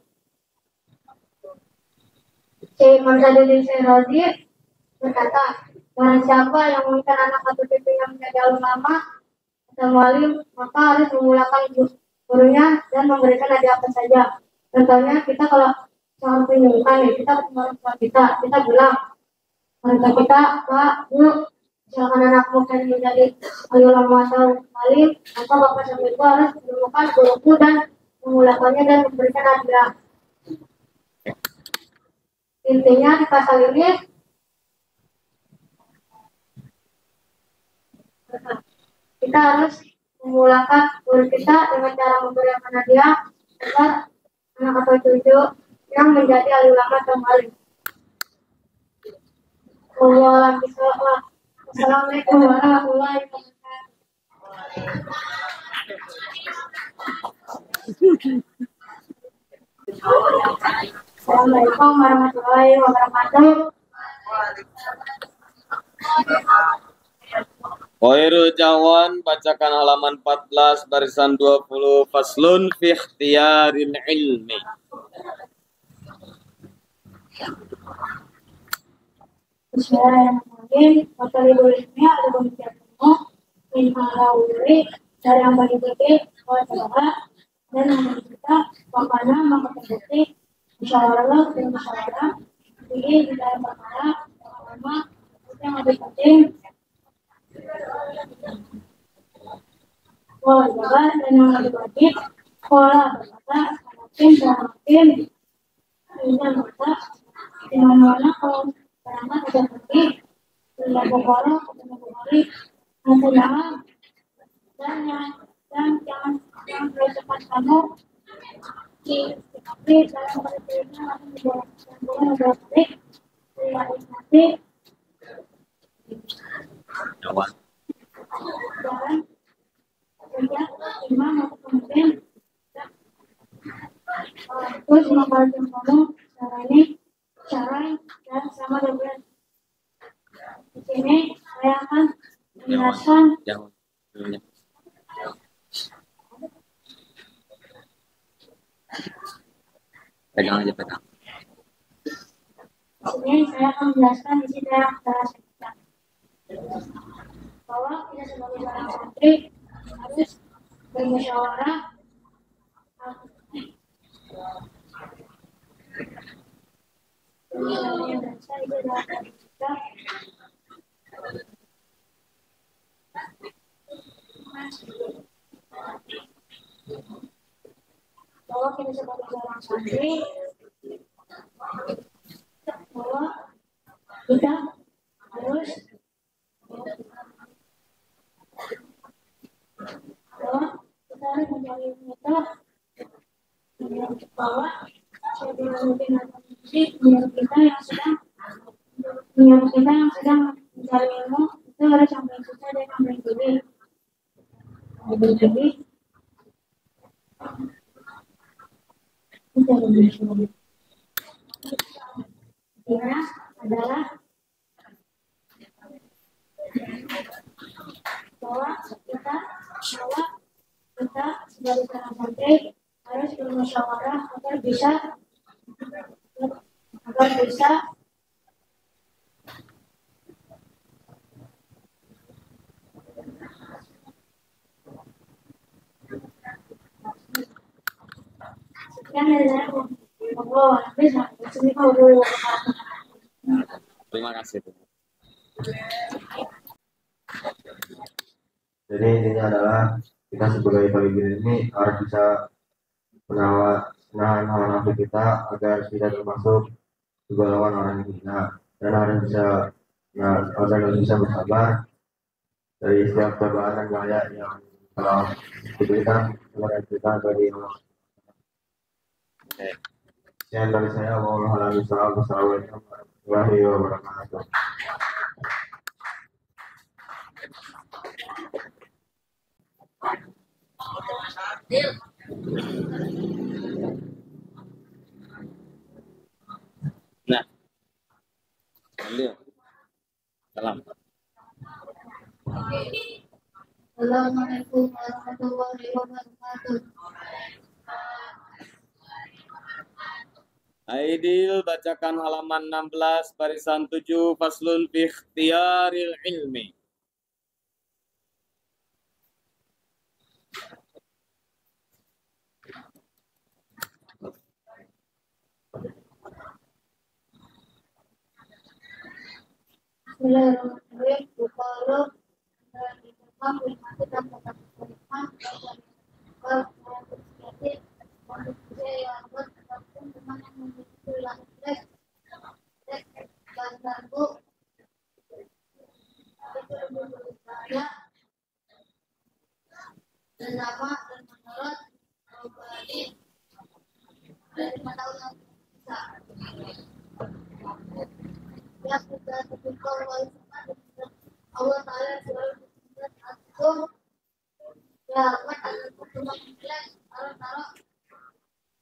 Syekh Mansaduddin Syekh berkata, barang siapa yang menginginkan anak atau cucunya menjadi ulama atau mualim, maka harus memuliakan gurunya dan memberikan hadiah apa saja. Contohnya kita kalau seorang penyembuhan kita ketemu orang tua kita bilang, Mereka kita, Pak, Bu, silakan anakmu yang menjadi wali ulama atau alim, maka Bapak sambil itu harus menemukan guru dan memulakannya dan memberikan hadiah. Intinya di pasal ini kita harus memulakan guru kita dengan cara memberikan hadiah agar anak atau cucu yang menjadi ahli ulama atau alim. Wassalamualaikum warahmatullahi wabarakatuh. Assalamualaikum warahmatullahi wabarakatuh. Khairul Jawan, bacakan halaman 14 barisan 20 faslun fi ikhtiyaril ilmi. Bismillahirrahmanirrahim. Matalibul ilmi ada pemikiran penuh min halawiri dari yang bagi bagi wajah dan yang kita makana maka terbukti musyawarah dan musyawarah ini di dalam perkara pertama yang lebih penting wajah dan yang lebih wajib pola berkata makin dan makin ini mata di mana kalau berangkat tidak pergi tidak berkorok tidak berbalik masalah dan jangan cepat kamu tapi dalam perjalanan akan dibawa balik tidak nanti Jawan. jangan kerja imam atau pemimpin terus membantu kamu cara dan sama dengan di sini saya akan menjelaskan Jawan. Pegang aja pegang. di sini saya akan menjelaskan isi dari kita bahwa kita sebagai seorang santri harus bermusyawarah yang berasal itu adalah kita bahwa kita sebagai seorang santri bahwa kita harus mencari metode bahwa sebelum kita yang sedang mencari ilmu itu harus sampai susah dan sampai sulit. Jadi intinya adalah bahwa kita sebagai seorang santri harus bermusyawarah agar bisa sekian dari saya. Terima kasih. Jadi intinya adalah kita sebagai pemimpin ini harus bisa menahan hawa nafsu kita agar tidak termasuk golongan orang yang hina, dan harus bisa bersabar dari setiap cobaan dan bahaya yang telah diberikan kepada kita dari Allah. Sekian dari saya. Wassalamualaikum warahmatullahi wabarakatuh. Nah, ambil. Salam. Assalamualaikum warahmatullahi wabarakatuh. Aidil, bacakan halaman 16 barisan 7 faslun fi ikhtiyaril ilmi. Bismillahirrahmanirrahim. Bukhara dan Imam Bukhari dan Imam manusia yang berkembang dengan yang memiliki langit dan bambu itu lebih berbahaya dan lama dan menurut pribadi dan 5 tahun yang bisa yang sudah terbuka oleh Allah Ta'ala selalu mengatur ya akan berkembang jelek Allah Ta'ala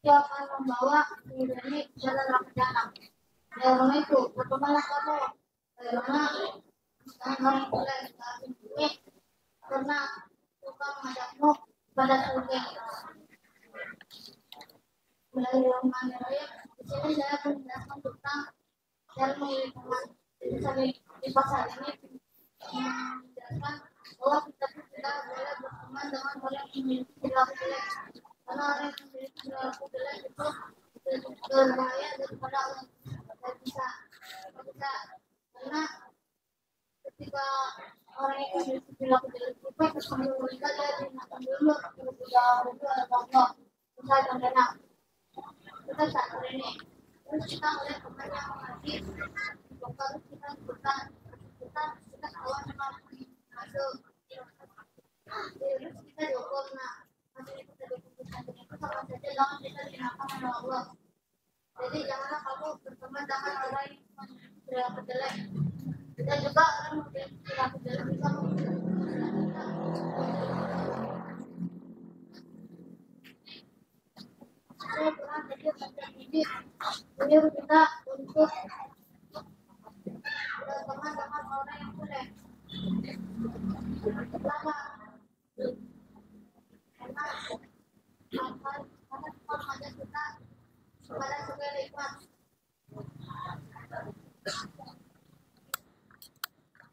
dia akan membawa diri jalan ramadhan karena itu berkembanglah kamu karena kamu boleh ini karena Tuhan menghadapmu pada surga. Bismillahirrahmanirrahim. Di sini saya akan menjelaskan tentang cara memilih teman. Di pasal ini menjelaskan bahwa kita tidak boleh berteman dengan orang yang memiliki perilaku jelek. Karena orang yang memiliki perilaku jelek itu berbahaya daripada Allah. Tidak bisa. Karena ketika orang yang memiliki perilaku jelek itu sebelum mereka dia diingatkan dulu ketika itu ada Allah. Misalnya contohnya kita saat ini terus kita melihat teman yang mengaji terus kita kawan sama masuk terus kita diukur masih kita diukur itu sama saja jangan kita diingatkan oleh Allah. Jadi janganlah kamu berteman dengan orang yang perilaku jelek. Kita juga akan perilaku jelek bisa saya pernah jadi baca ini menyuruh kita untuk berteman dengan orang yang boleh pertama karena Tuhan mengajak kita kepada segala nikmat.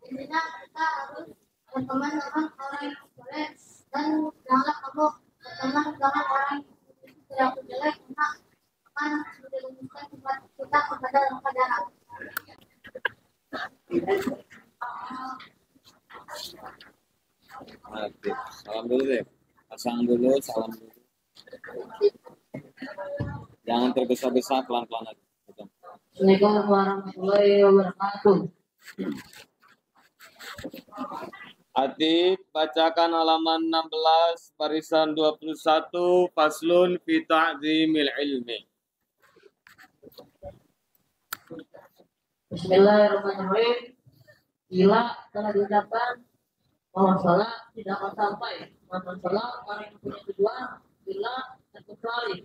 Intinya kita harus berteman dengan orang yang boleh dan janganlah kamu berteman dengan orang yang jelek karena akan menjerumuskan kita kepada keadaan. Salam dulu deh. Pasang dulu, salam dulu. Jangan tergesa-gesa, pelan-pelan aja. Assalamualaikum warahmatullahi wabarakatuh. Atib, bacakan halaman 16 barisan 21 faslun fi ta'zimil ilmi. Bismillahirrahmanirrahim. Bila telah diucapkan bahwa salat tidak akan sampai, maka salat orang yang punya tujuan bila terkecuali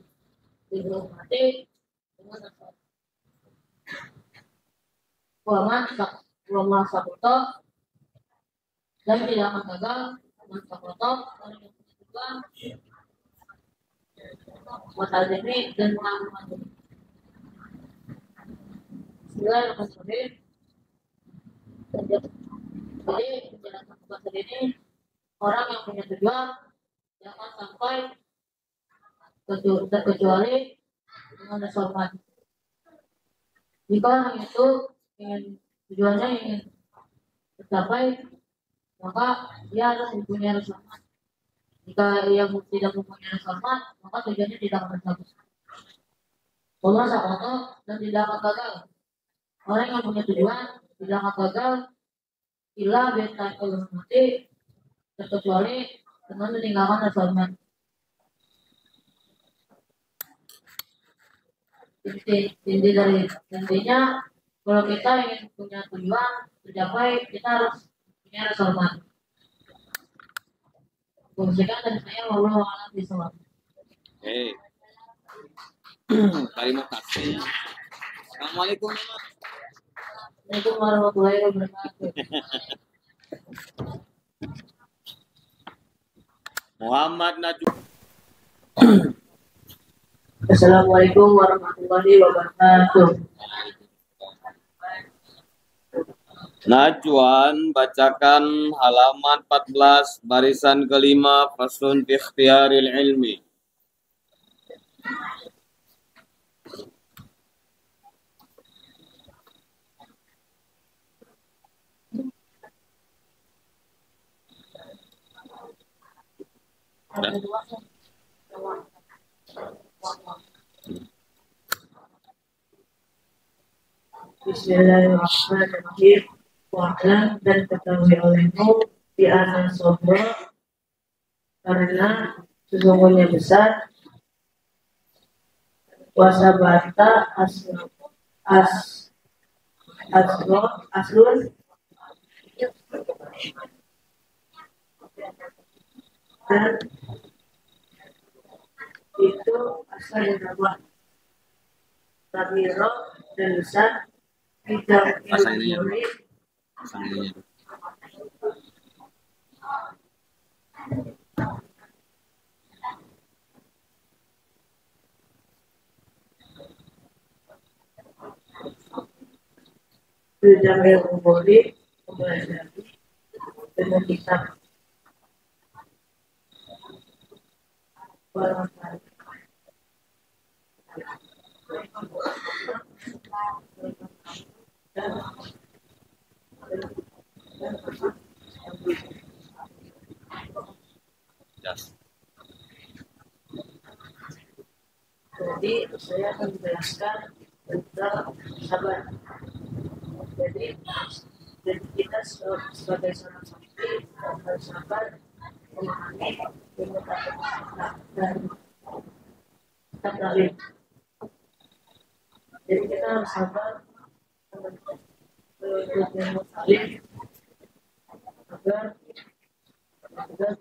dihormati dengan salat. Wa sakoto dan tidak akan gagal dengan sakoto orang yang punya tujuan watazimi dan mengamalkan. Bismillahirrahmanirrahim. Jadi penjelasan pasal ini orang yang punya tujuan jangan sampai terkecuali dengan hormat. Jika orang itu tujuannya ingin tercapai, maka dia harus mempunyai rasa hormat. Jika ia tidak mempunyai rasa hormat, maka tujuannya tidak akan tercapai. Allah sakoto dan tidak akan gagal. Orang yang punya tujuan tidak akan gagal bila beta hormati terkecuali dengan meninggalkan rasa hormat. Intinya kalau kita ingin punya tujuan tercapai, kita harus punya rasa hormat. Sekian dari saya, wallahu a'lam bishawab. Terima kasih. Assalamualaikum. Assalamualaikum warahmatullahi wabarakatuh. Muhammad Najwa. Assalamualaikum warahmatullahi wabarakatuh. Najwan, bacakan halaman 14 barisan kelima faslun fi ikhtiyaril ilmi. Bismillahirrahmanirrahim. Wa'lam dan ketahui olehmu di anak sobro karena sesungguhnya besar wasabata aslun dan itu asal yang nama Tabiro dan besar tidak ilmu tidak ilmu mempelajari dengan kitab barangkali Jadi saya akan menjelaskan tentang sabar. Jadi kita sebagai seorang santri harus sabar memahami ilmu dan kitab lain. Jadi kita harus sabar menuntut ilmu lain agar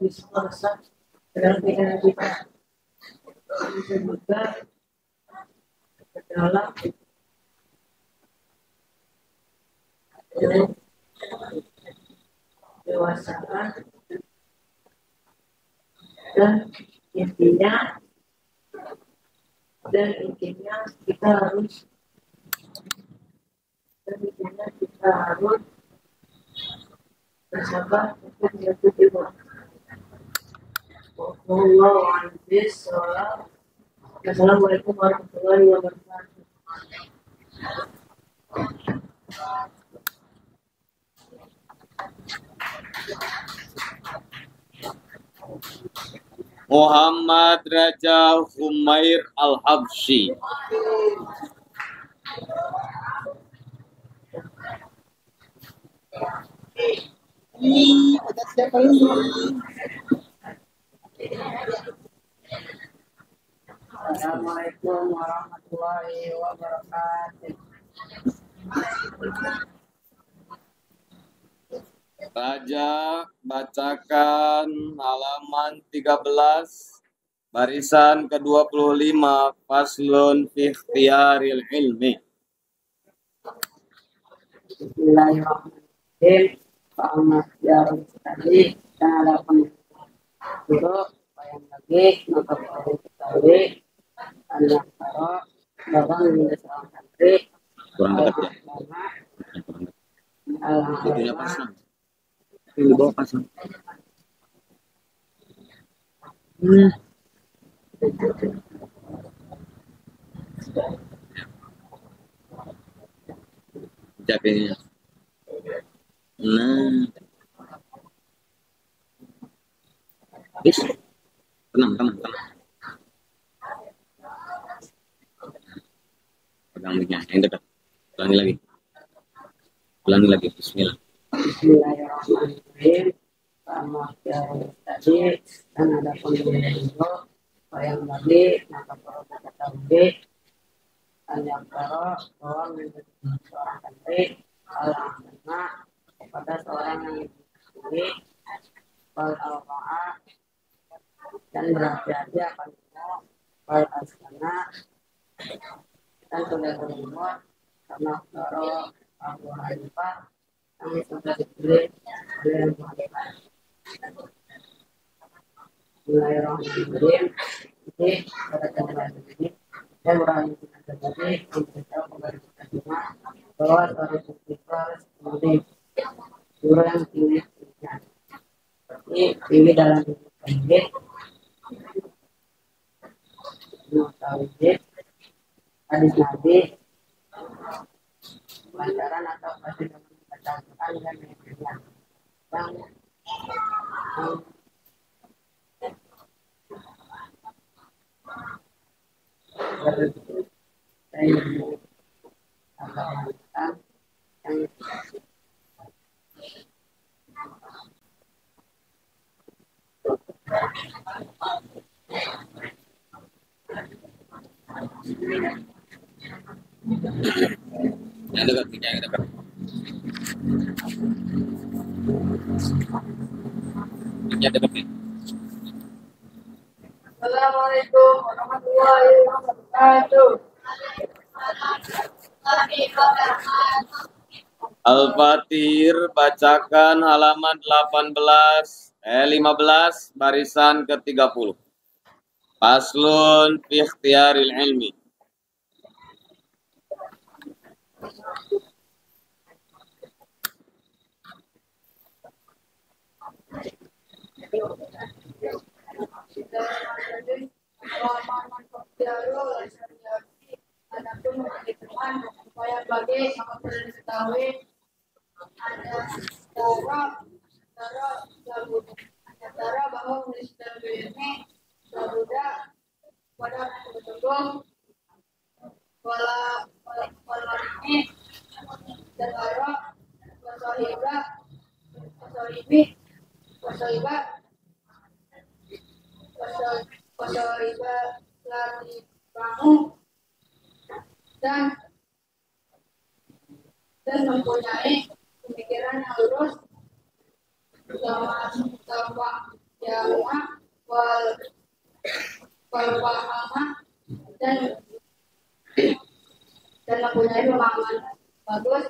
bisa meresap dalam pikiran kita. Bisa juga ke dalam dewasaan dan intinya kita harus bersabar untuk menuntut ilmu. Assalamualaikum warahmatullahi wabarakatuh. Muhammad Raja Humair Al-Habsyi. Assalamualaikum warahmatullahi wabarakatuh. Raja bacakan halaman 13 barisan ke-25 faslun fi ikhtiyaril ilmi. Bismillahirrahmanirrahim. Pak Jarul tadi dan ada penduduk yang lagi maka perlu ketahui anak karo babang menjadi seorang santri Kurang dekat ya. Itunya pasang. Yang di bawah pasang. Capeknya. Nah. Is. Tenang. Pegang mic-nya yang dekat. Ulangi lagi. Bismillah. Bismillahirrahmanirrahim. Sama yang tadi kan ada penduduk yang lagi maka perlu ketahui yang karo bahwa menjadi seorang santri al-amanah kepada seorang yang diberi al-awa'ah dan berhati-hati akan al-asana dan sudah berumur karena karo Abu Hanifah yang sudah dipilih oleh Abu Hanifah. Bismillahirrahmanirrahim. Jadi pada kesempatan ini saya berani terjadi memberitahu kepada kita semua bahwa seorang kita harus memilih guru yang tinggi. Seperti tinggi dalam hidup tauhid, hadis Nabi, pelajaran atau pasti membaca Al-Quran dan lain-lain yang saya ingin tambahkan yang Yang dekat, yang dekat. Yang dekat nih. Assalamualaikum warahmatullahi wabarakatuh. Al-Fatir bacakan halaman 15 barisan ke-30. Faslun fi ikhtiyaril ilmi. Adapun menjadi teman supaya bagi maka perlu diketahui antara bahwa menulis dalam ini berbeda pada betul wala ini dan arah wasohiba lari bangun dan mempunyai pemikiran yang lurus sama yang wal pahama dan mempunyai pemahaman bagus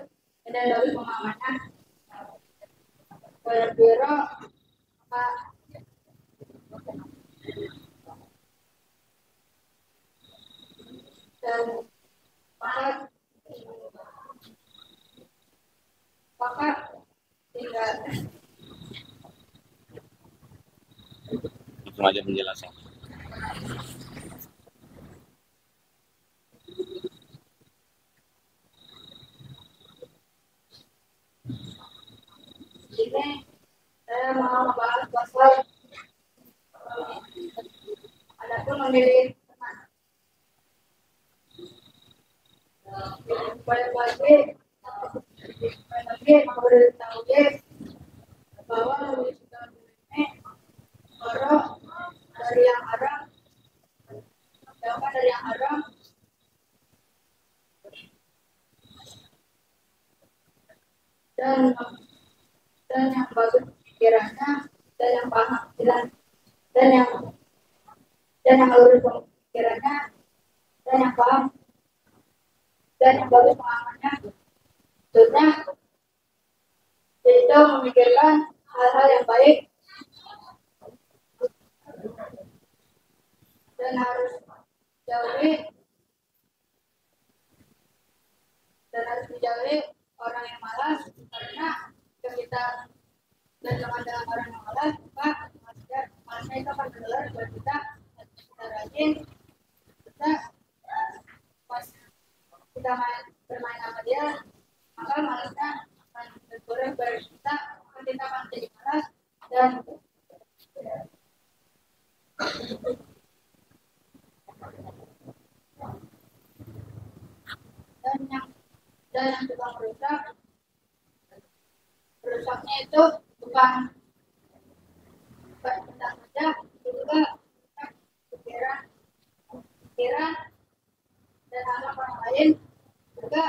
dan dari pemahamannya berbeda dan maka tidak Langsung aja menjelaskan. ini saya mau membahas pasal adapun memilih teman. Baik-baik memberitahu bahwa lebih suka ini orang dari yang haram, jauhkan dari yang haram, dan yang bagus pikirannya, dan yang paham dan yang lurus pikirannya, dan yang paham dan yang bagus pemahamannya. Maksudnya itu memikirkan hal-hal yang baik dan harus dijauhi orang yang malas, karena ketika dan dengan orang yang malas, maka malasnya itu akan menular buat kita rajin, kita bermain sama dia, maka malasnya akan berkurang dari kita akan jadi malas dan yang tukang rusaknya itu bukan tentang saja, juga pikiran dan anak orang lain juga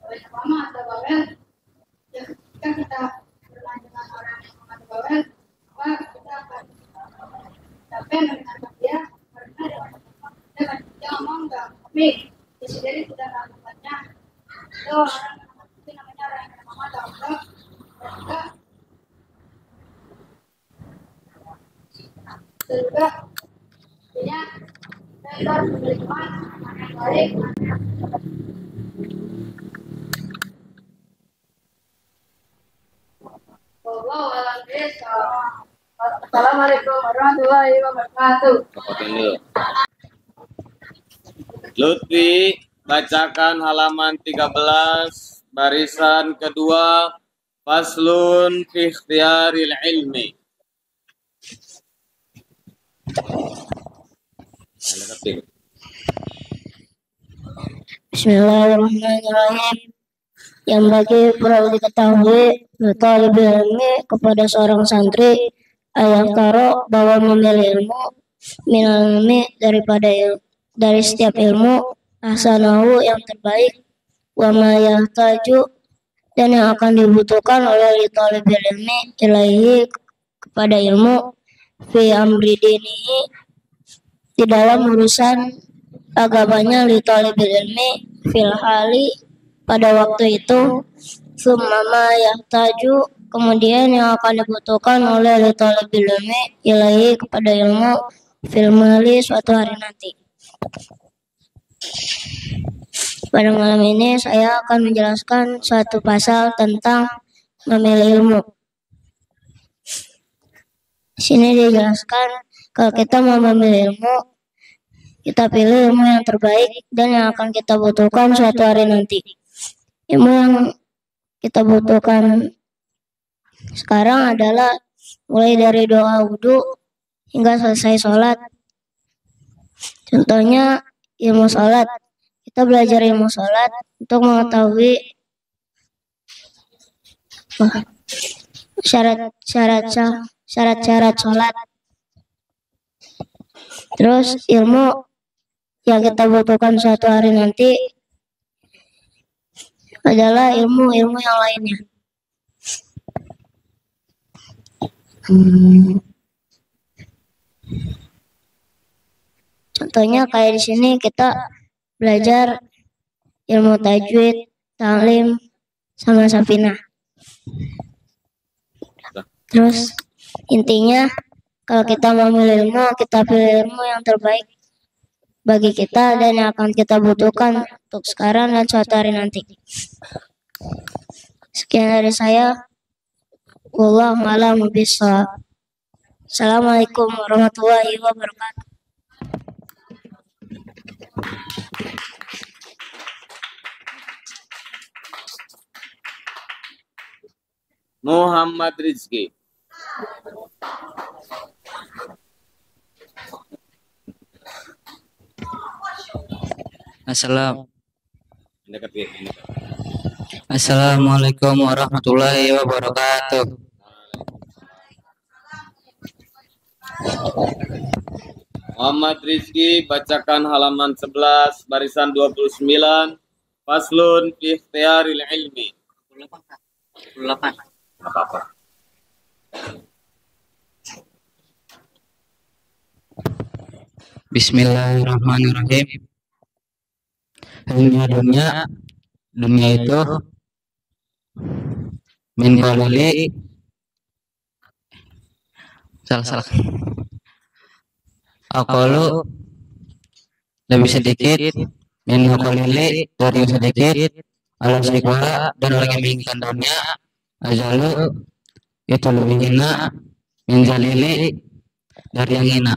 banyak mama atau bawel. Jika kita bermain dengan orang yang mengatakan bawel, maka kita akan capek mendengarkan dia karena dia ngomong nggak komik, dia sendiri sudah melakukannya. Itu orang itu namanya orang yang mama atau enggak, dan juga artinya kita harus memiliki teman yang baik. Assalamualaikum warahmatullahi wabarakatuh. Lutfi bacakan halaman 13 barisan kedua. Faslun fi ikhtiyaril ilmi. Bismillahirrahmanirrahim. Yang bagi perlu diketahui talibul ilmi kepada seorang santri ayat taro bahwa memilih ilmu minal ilmi dari setiap ilmu ahsanahu yang terbaik wa ma yahtaju dan yang akan dibutuhkan oleh talibul ilmi ilaihi kepada ilmu fi amri dinihi di dalam urusan agamanya li talibul ilmi fil hali pada waktu itu summa ma yahtaju kemudian yang akan dibutuhkan oleh li talibul ilmi ilaihi kepada ilmu fil mali suatu hari nanti. Pada malam ini saya akan menjelaskan suatu pasal tentang memilih ilmu. Di sini dijelaskan kalau kita mau memilih ilmu, kita pilih ilmu yang terbaik dan yang akan kita butuhkan suatu hari nanti. Ilmu yang kita butuhkan sekarang adalah mulai dari doa wudhu hingga selesai sholat. Contohnya ilmu sholat. Kita belajar ilmu sholat untuk mengetahui syarat-syarat sholat. Terus ilmu yang kita butuhkan suatu hari nanti adalah ilmu-ilmu yang lainnya. Contohnya kayak di sini kita belajar ilmu tajwid, ta'lim, sama safinah. Terus intinya kalau kita mau memilih ilmu, kita pilih ilmu yang terbaik bagi kita dan yang akan kita butuhkan untuk sekarang dan suatu hari nanti. Sekian dari saya. Wallahu a'lam bishawab. Assalamualaikum warahmatullahi wabarakatuh. Muhammad Rizki. Assalamualaikum warahmatullahi wabarakatuh. Muhammad Rizki bacakan halaman 11 barisan 29 faslun fi ikhtiyaril ilmi. 28. Apa-apa. Bismillahirrahmanirrahim. Dunia itu min qalili salah aqalu lebih sedikit min qalili dari yang sedikit ala syikwa dan orang yang menginginkan dunia azalu itu lebih hina min jalili dari yang hina.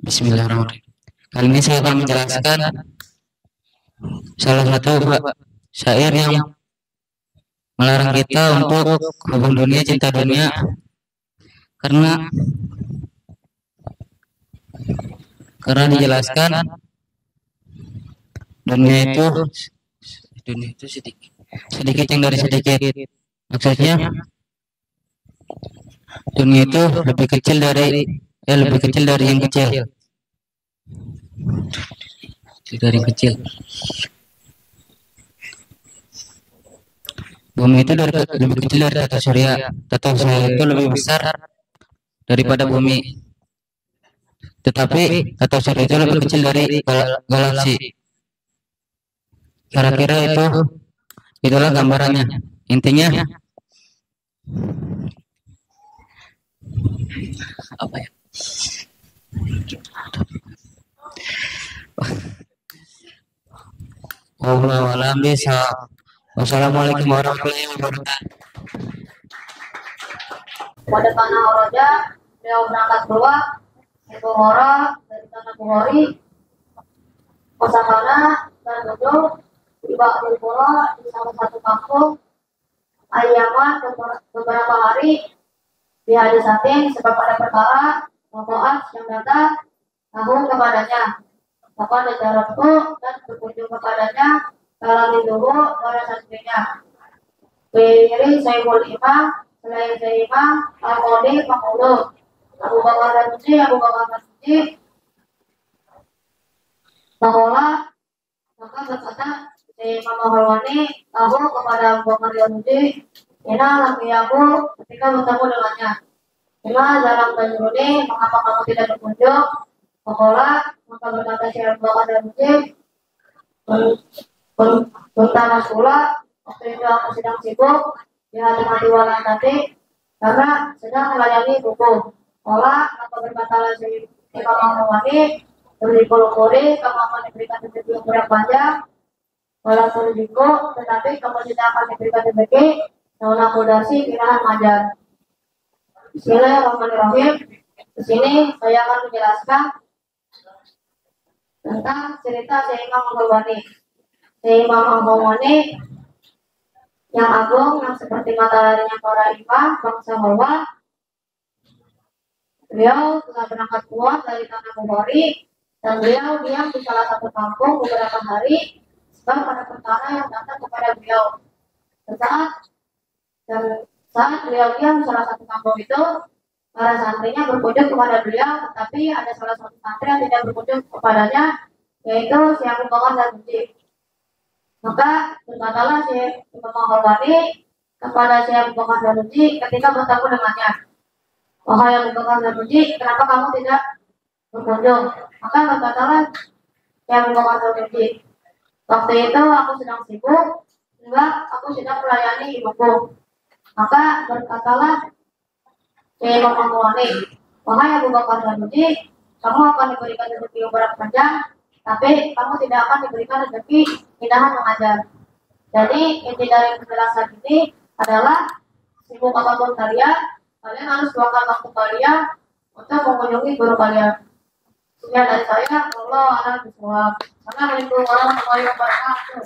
Bismillahirrahmanirrahim. Kali ini saya akan menjelaskan salah satu syair yang melarang kita untuk hubung dunia, cinta dunia, karena dijelaskan dunia itu sedikit yang dari sedikit. Maksudnya dunia itu lebih kecil dari yang kecil. Dari kecil. Bumi itu lebih kecil dari tata surya. Tata surya itu lebih besar daripada bumi. Tetapi tata surya itu lebih kecil dari galaksi. Kira-kira itulah gambarannya. Intinya apa ya? Wallahu a'lam bishawab. Wassalamualaikum warahmatullahi wabarakatuh. Pada tanah Oroja, beliau berangkat keluar itu Hora dari tanah Bukhari, Kosakana dan duduk tiba di pulau di salah satu kampung. Ayaman beberapa hari di hadisatin sebab ada perkara Motoat yang datang namun kepadanya maka dajaratku dan berkunjung kepadanya dalam minggu pada santrinya. Beri Sayyidul Imam, selain Sayyid Imam, Al-Qadi, Penghulu, Abu Bakar Ranusi, bahwa maka berkata Sayyid Imam Al-Halwani, aku kepada Abu Bakar Ranusi, ina laki aku ketika bertemu dengannya. Ina dalam tajruni, mengapa kamu tidak berkunjung? Bahwa maka berkata Sayyid Abu Bakar Ranusi, Bentana Sula, waktu itu aku sedang sibuk di hati-hati walang tadi karena sedang melayani buku. Olah maka berkatalah si Imam Al-Halwani, berikul-kuli kamu akan diberikan rezeki yang panjang, walaupun diku, tetapi kamu tidak akan diberikan rezeki namun aku dasi pilihan majar. Bismillahirrahmanirrahim. Di sini saya akan menjelaskan tentang cerita si Imam Al-Halwani. Si Imam Al-Halwani yang agung, yang seperti mataharinya para imam bangsa Hawa. Beliau telah berangkat keluar dari tanah Bukhari dan beliau diam di salah satu kampung beberapa hari sebab ada perkara yang datang kepada beliau. Saat beliau diam di salah satu kampung itu, para santrinya berkunjung kepada beliau, tetapi ada salah satu santri yang tidak berkunjung kepadanya, yaitu si Abu Bakar Ranusi. Maka berkatalah si Imam Al-Halwani kepada si Abu Bakar Ranusi ketika bertemu dengannya, wahai Abu Bakar Ranusi, kenapa kamu tidak berkunjung? Maka berkatalah si Abu Bakar Ranusi, waktu itu aku sedang sibuk, sehingga aku sedang melayani ibuku. Maka berkatalah si Imam Al-Halwani, wahai Abu Bakar Ranusi, kamu akan diberikan rezeki umur panjang, tapi kamu tidak akan diberikan rezeki hidangan mengajar. Jadi inti dari penjelasan ini adalah sibuk apapun kalian harus luangkan waktu kalian untuk mengunjungi guru kalian. Sekian dari saya. Allah a'lam bishawab. Assalamualaikum warahmatullahi wabarakatuh.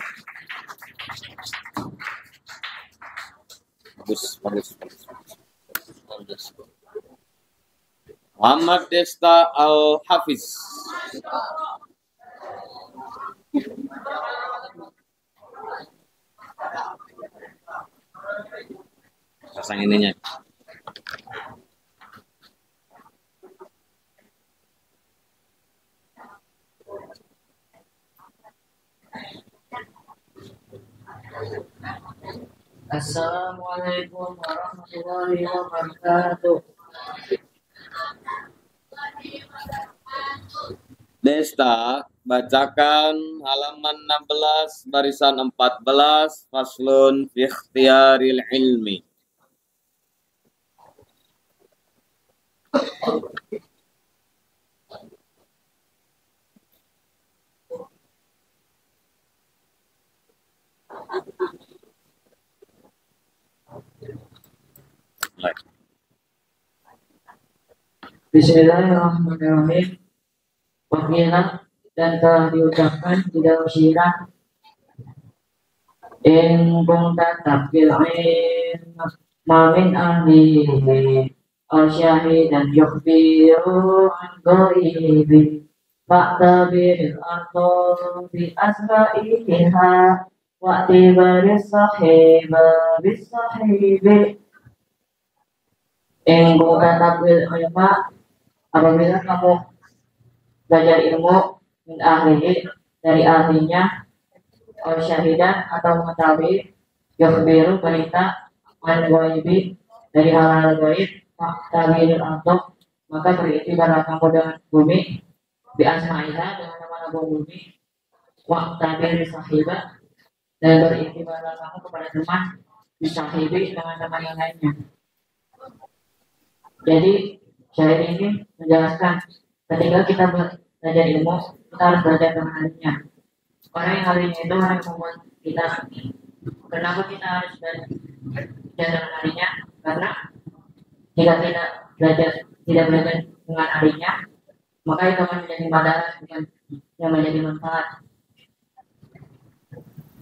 Bagus. Muhammad Desta Al-Hafiz. Pasang ininya. Assalamualaikum warahmatullahi wabarakatuh. Desta, bacakan halaman 16 barisan 14 faslun fi ikhtiyaril ilmi. Bismillahirrahmanirrahim. Wakila dan telah diucapkan di dalam syair in kunta taqil mamin ahlihi al syahidan yukhbiru an ghaibi fa'tabir al bi asra'iha wa tibaris sahiba bis sahibi in kunta taqil ilma, apabila kamu belajar ilmu min ahlihi dari ahlinya, atau syahidan atau mengetahui, yukhbiru berita an ghaibi dari hal-hal gaib, tabiril antuk maka beriktibar kamu dengan bumi bi asma'iha dengan nama bumi, wa tabir sahiba dan beriktibar kamu kepada teman bi sahibi dengan teman yang lainnya. Jadi syair ini menjelaskan ketika kita belajar ilmu, kita harus belajar dengan ahlinya. Orang yang ahlinya itu orang yang membuat kita. Kenapa kita harus belajar dengan ahlinya? Karena jika tidak belajar dengan ahlinya, maka itu akan menjadi madarat, bukan yang menjadi manfaat.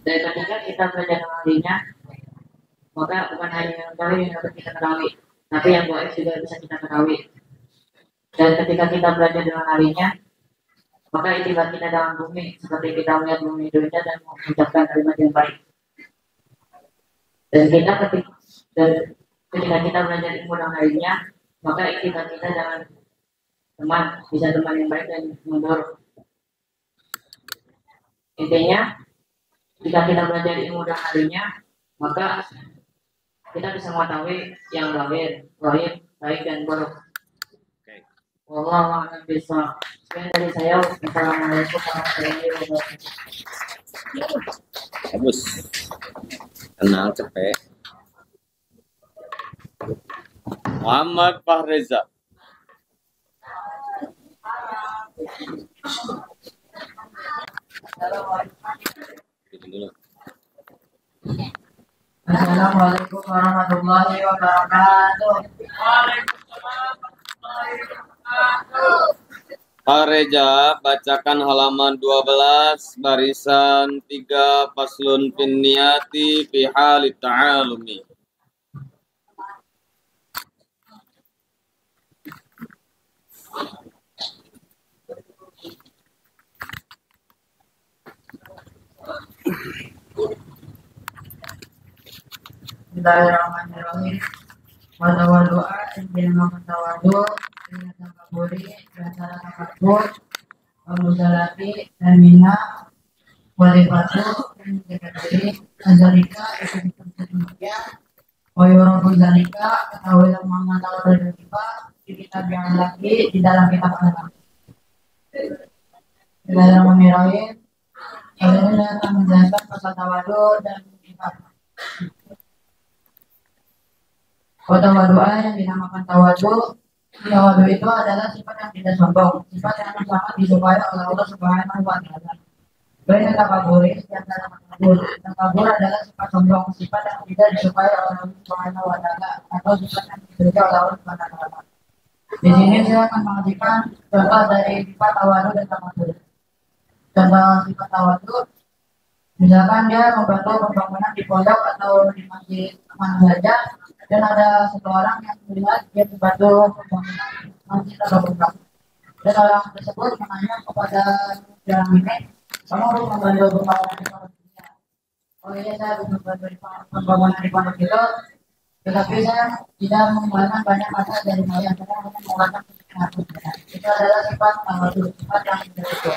Dan ketika kita belajar dengan ahlinya, maka bukan hanya yang tahu yang dapat kita ketahui, tapi yang gaib juga bisa kita ketahui. Dan ketika kita belajar dengan ahlinya, maka itibar kita dalam bumi seperti kita melihat bumi dunia dan mengucapkan kalimat yang baik. Dan ketika kita belajar ilmu dan lainnya, maka itibar kita jangan teman, bisa teman yang baik dan mundur. Intinya, jika kita belajar ilmu dan lainnya, maka kita bisa mengetahui yang lahir, baik dan buruk. Wallahu a'lam bishawab. Sekian dari saya. Assalamualaikum warahmatullahi wabarakatuh. Bagus. Kenal cepet. Muhammad Fahreza. Assalamualaikum warahmatullahi wabarakatuh. Fahreza, bacakan halaman 12 barisan 3 faslun fin niyati fi halit ta'alumi. Bismillahirrahmanirrahim. Watawadu'a injilma tawadu inna takaburi dan cara takabur wabuzalati dan mina walifatu dan menjaga diri azalika itu dipercaya wayurabu zalika ketahuilah mengenal dan di kitab yang lagi di dalam kitab Allah. Bismillahirrahmanirrahim. Kali ini akan menjelaskan pasal tawadu dan kitab. Tawadu yang dinamakan tawadu itu adalah sifat yang tidak sombong, sifat yang sangat disukai oleh Allah Subhanahu wa Ta'ala. Baik takabur, takabur adalah sifat sombong, sifat yang tidak disukai oleh Allah Subhanahu wa Ta'ala atau sifat yang disukai oleh Allah Subhanahu wa Ta'ala. Di sini saya akan mengajikan contoh dari sifat tawadu dan takabur. Contoh sifat tawadu, misalkan dia membantu pembangunan di pondok atau di masjid mana saja, dan ada satu orang yang melihat dia membantu pembangunan masjid atau pondok, dan orang tersebut menanya kepada orang ini, kamu harus membantu pembangunan di pondok ini? Oh iya, saya harus membantu pembangunan di pondok itu, tetapi saya tidak menggunakan banyak kata dari saya, saya hanya menggunakan sedikit. Itu adalah sifat tawadu, sifat yang tidak itu.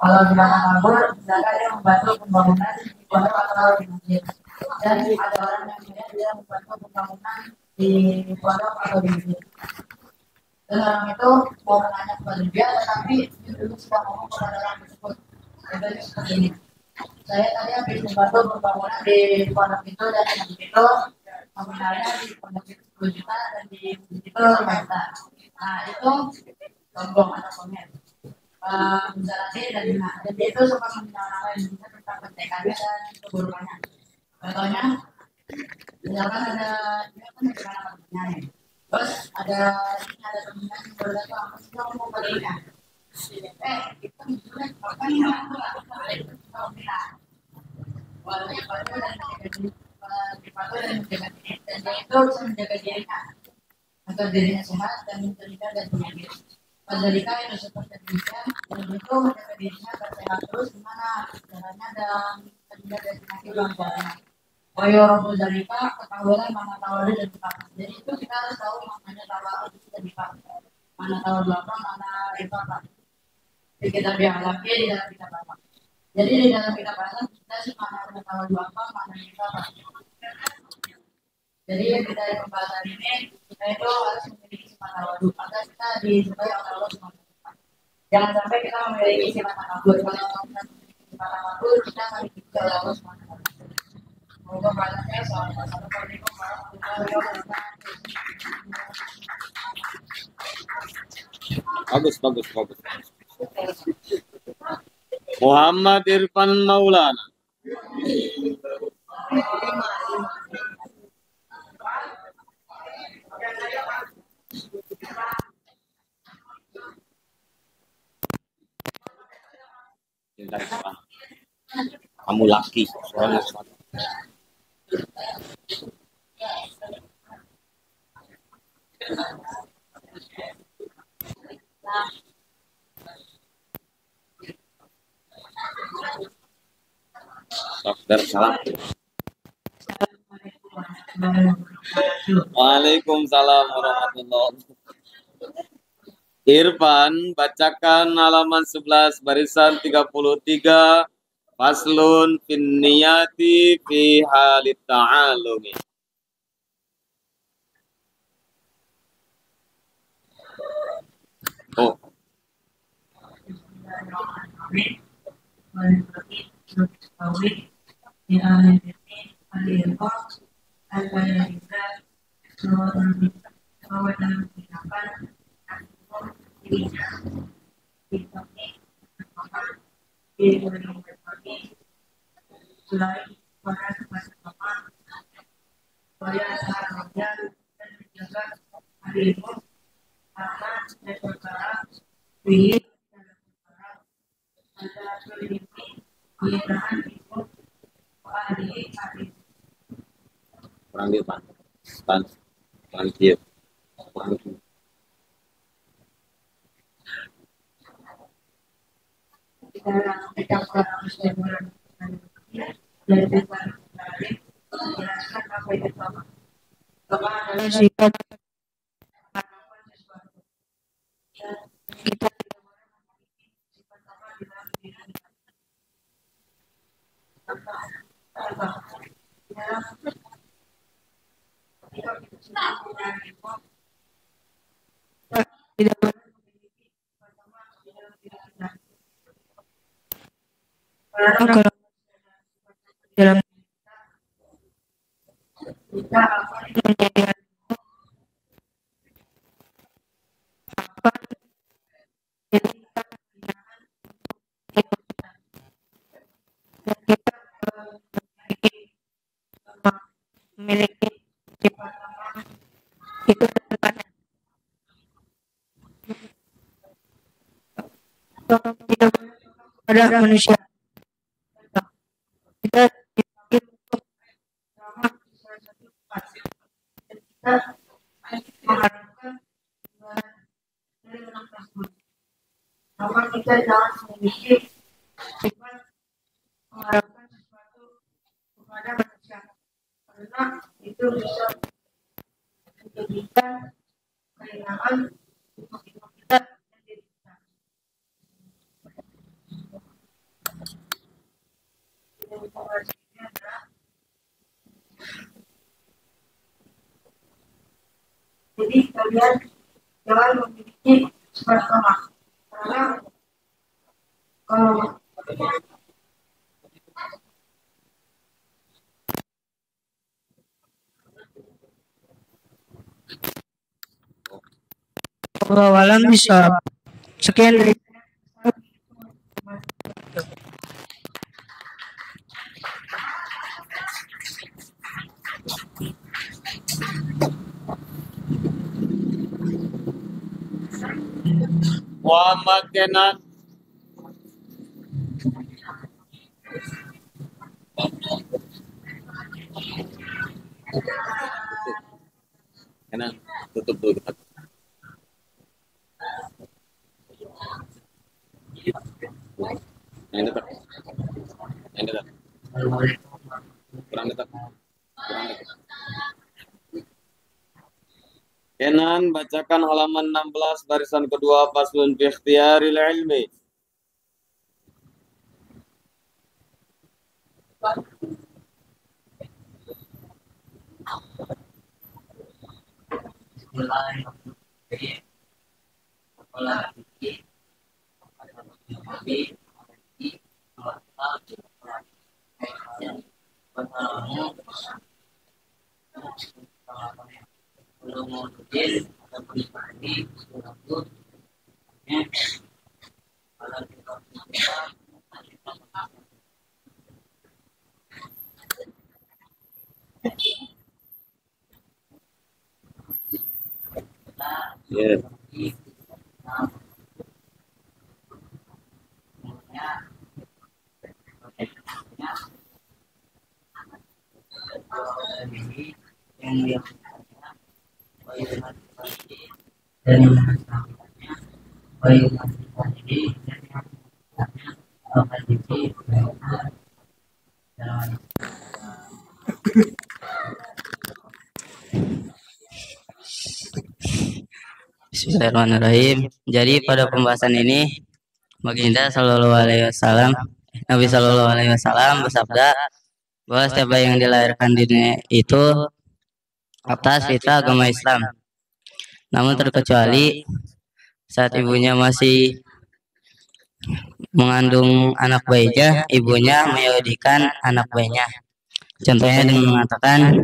Kalau gimana kabur, misalkan dia membantu pembangunan di pondok atau di masjid, dan ada orang yang melihat dia membantu pembangunan di pondok atau di masjid, dan orang itu mau menanya kepada dia, tetapi dia dulu sudah ngomong kepada orang tersebut. Contohnya seperti ini, saya tadi habis membantu pembangunan di pondok itu dan di masjid itu, nominalnya di pondok itu 10 juta dan di masjid itu 5 juta. Nah itu sombong atau komen. Menjalani dan benar, dan dia itu suka mengenal orang lain juga tentang pentekannya dan keburukannya. Contohnya, misalkan ada dia kan ada temannya nih, terus ada temannya yang berkata apa sih kamu mau belinya? Itu juga apa nih aku mau bilang, walaupun patuh dan menjaga diri, dan dia itu bisa menjaga dirinya agar dirinya sehat dan terhindar dari penyakit. Padahal itu seperti demikian, dan itu menjaga dirinya bersehat terus gimana caranya dan terhindar dari penyakit yang banyak. Wayorobu zalika, ketahuilah mana tawadu dan kitab. Jadi itu kita harus tahu maknanya tawadu dan kitab. Mana tawadu apa, mana itu apa. Di kitab yang lagi di dalam kitab apa. Jadi di dalam kitab apa kita sih mana tawadu apa, mana kitab apa. Jadi dari pembahasan ini kita itu harus memiliki sifat tawadu agar kita disukai oleh Allah SWT. Jangan sampai kita memiliki sifat takabur. Kalau kita memiliki sifat takabur, kita memiliki oleh Allah SWT. Semoga bahasannya Assalamualaikum warahmatullahi wabarakatuh. Bagus. Muhammad Irfan Maulana. Kamu laki, soalnya Salam. Waalaikumsalam warahmatullahi wabarakatuh. Irfan, bacakan halaman 11 barisan 33 faslun fin niyati fi halit ta'alumi. Oh. Panggil pan, panggil. Sifat kita tidak kalau dalam kita menjadi memiliki sifat itu terkadang tidak pada manusia kita mengharapkan dari menang tersebut. Namun kita jangan memiliki sifat mengharapkan sesuatu kepada manusia, karena itu bisa menjadikan kehilangan untuk hidup kita dan diri kita. Jadi kalian jangan memiliki sifat sama, karena kalau wawalan bisa sekian dari Muhammad Kenan. Kenan, tutup dulu kita. Yang dekat. Yang dekat. Kurang dekat. Kurang dekat. Kenan, bacakan halaman 16 barisan kedua faslun fi ikhtiyaril ilmi. Yeah. Bismillahirrahmanirrahim. Jadi pada pembahasan ini Baginda Sallallahu Alaihi Wasallam, Nabi Sallallahu Alaihi Wasallam bersabda bahwa setiap bayi yang dilahirkan di dunia itu atas fitrah agama Islam. Namun terkecuali saat ibunya masih mengandung anak bayinya, ibunya meyahudikan anak bayinya. Contohnya dengan mengatakan,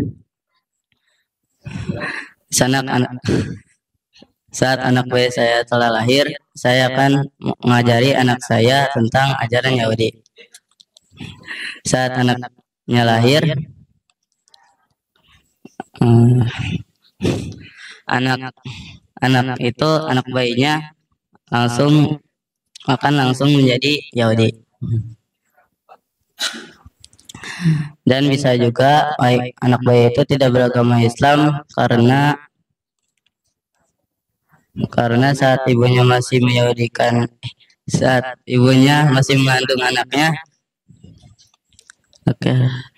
saat anak bayi saya telah lahir, saya akan mengajari anak saya tentang ajaran Yahudi. Saat anaknya lahir, anak bayinya akan langsung menjadi Yahudi. Dan bisa juga anak bayi itu tidak beragama Islam karena saat ibunya masih meyahudikan, saat ibunya masih mengandung anaknya,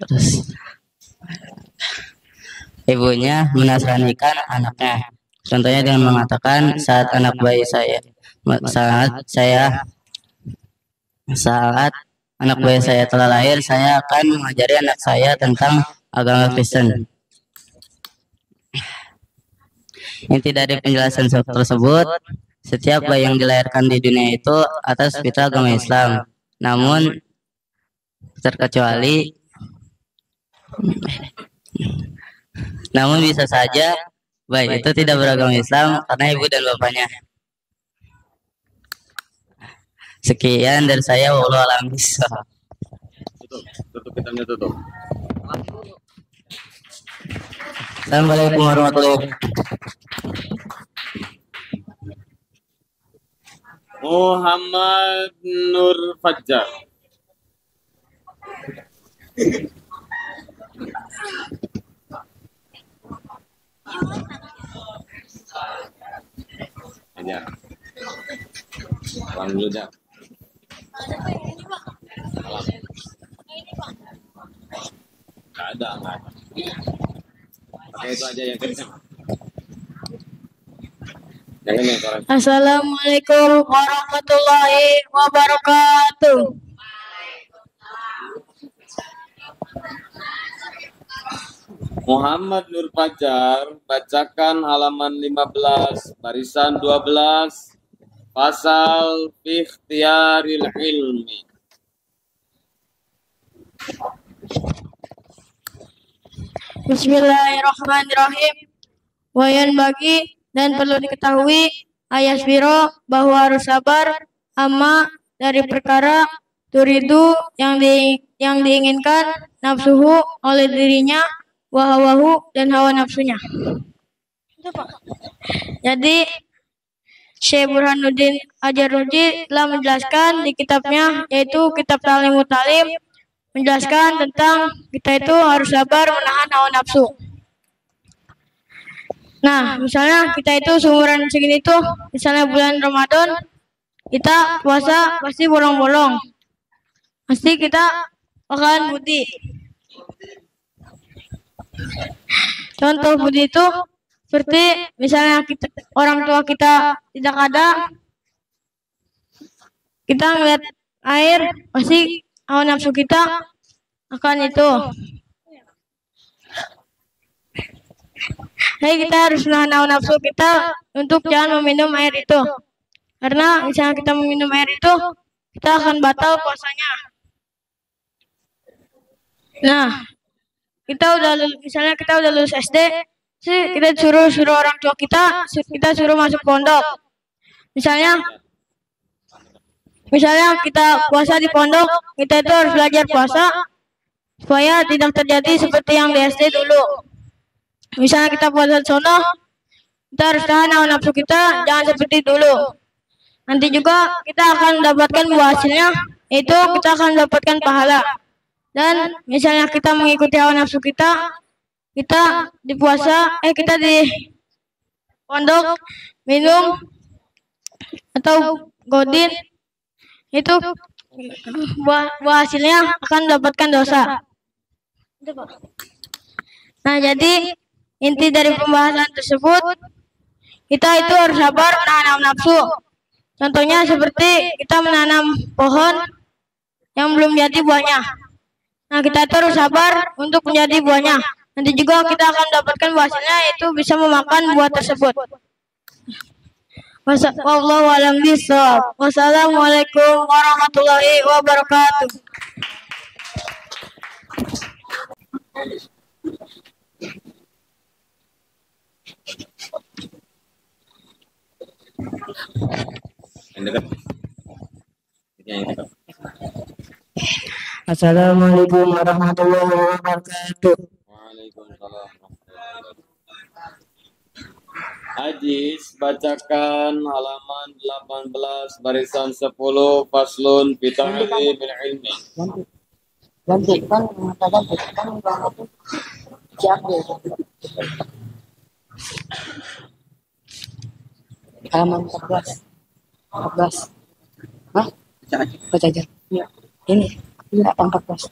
terus ibunya menasranikan anaknya. Contohnya dengan mengatakan saat anak bayi saat anak bayi saya telah lahir, saya akan mengajari anak saya tentang agama Kristen. Inti dari penjelasan tersebut, setiap bayi yang dilahirkan di dunia itu atas fitrah agama Islam. Namun bisa saja bayi itu tidak beragama Islam karena ibu dan bapaknya. Sekian dari saya, wallahu a'lam bishawab. Tutup kitabnya, tutup. Assalamualaikum warahmatullahi wabarakatuh. Muhammad Nur Fajar. Aja. Salam dulu, Jak. Salam. Nggak ada. Pakai itu aja yang kencang. Jangan yang keras. Assalamualaikum warahmatullahi wabarakatuh. Muhammad Nur Fajar, bacakan halaman 15, barisan 12, pasal fi ikhtiyaril ilmi. Bismillahirrahmanirrahim. Wayan bagi dan perlu diketahui ayat biro bahwa harus sabar amma dari perkara turidu yang diinginkan nafsuhu oleh dirinya, wahawahu dan hawa nafsunya. Jadi Syekh Burhanuddin Ajaruji telah menjelaskan di kitabnya, yaitu kitab Ta'limut Ta'lim, menjelaskan tentang kita itu harus sabar menahan hawa nafsu. Nah, misalnya kita itu seumuran segini tuh, misalnya bulan Ramadan, kita puasa pasti bolong-bolong. Pasti kita bakalan budi. Contoh budi itu seperti misalnya orang tua kita tidak ada, kita ngeliat air, pasti hawa nafsu kita akan itu. Jadi kita harus menahan hawa nafsu kita untuk jangan meminum air itu. Karena misalnya kita meminum air itu, kita akan batal puasanya. Nah, misalnya kita udah lulus SD, kita suruh orang tua kita suruh masuk pondok. Misalnya kita puasa di pondok, kita itu harus belajar puasa supaya tidak terjadi seperti yang di SD dulu. Misalnya kita puasa di sono, kita harus tahan hawa nafsu kita, jangan seperti dulu. Nanti juga kita akan mendapatkan buah hasilnya, yaitu kita akan mendapatkan pahala. Dan misalnya kita mengikuti hawa nafsu kita di puasa, kita di pondok minum atau godin, itu buah hasilnya akan mendapatkan dosa. Nah, jadi inti dari pembahasan tersebut, kita itu harus sabar menahan nafsu. Contohnya seperti kita menanam pohon yang belum jadi buahnya. Nah, kita terus sabar untuk menjadi buahnya. Nanti juga kita akan mendapatkan hasilnya, yaitu bisa memakan buah tersebut. Wallahu a'lam bishawab. Wassalamualaikum warahmatullahi wabarakatuh. Yang dekat. Yang dekat. Assalamualaikum warahmatullahi wabarakatuh. Waalaikumsalam. Ajis, bacakan halaman 18 barisan 10 faslun fi ta'limil ilmi. Ganti kan mengatakan kan itu siapa? Halaman 14. Hah? Baca aja. Iya. Ini 14.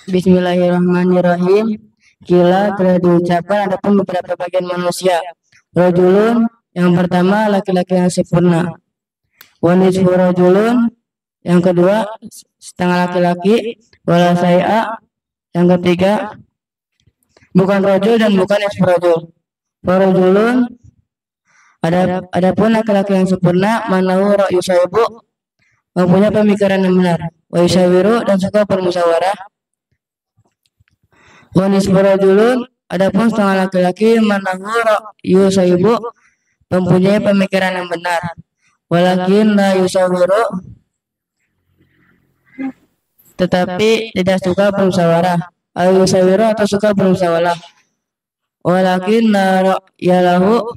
Bismillahirrahmanirrahim. Kila telah diucapkan adapun beberapa bagian manusia. Rajulun, yang pertama laki-laki yang sempurna. Wanisfu rajulun, yang kedua setengah laki-laki. Wala say'a, yang ketiga bukan rajul dan bukan nisfu rajul. Farajulun, adapun laki-laki yang sempurna, manahu ra'yu sahibu, mempunyai pemikiran yang benar. Wa yusawiru, dan suka bermusyawarah. Wanis berajulun, adapun setengah laki-laki, manahu ra'yu sahibu, mempunyai pemikiran yang benar. Walakin la yusawiru, tetapi tidak suka bermusyawarah. Al yusawiru, atau suka bermusyawarah. Walakin la ra'yalahu,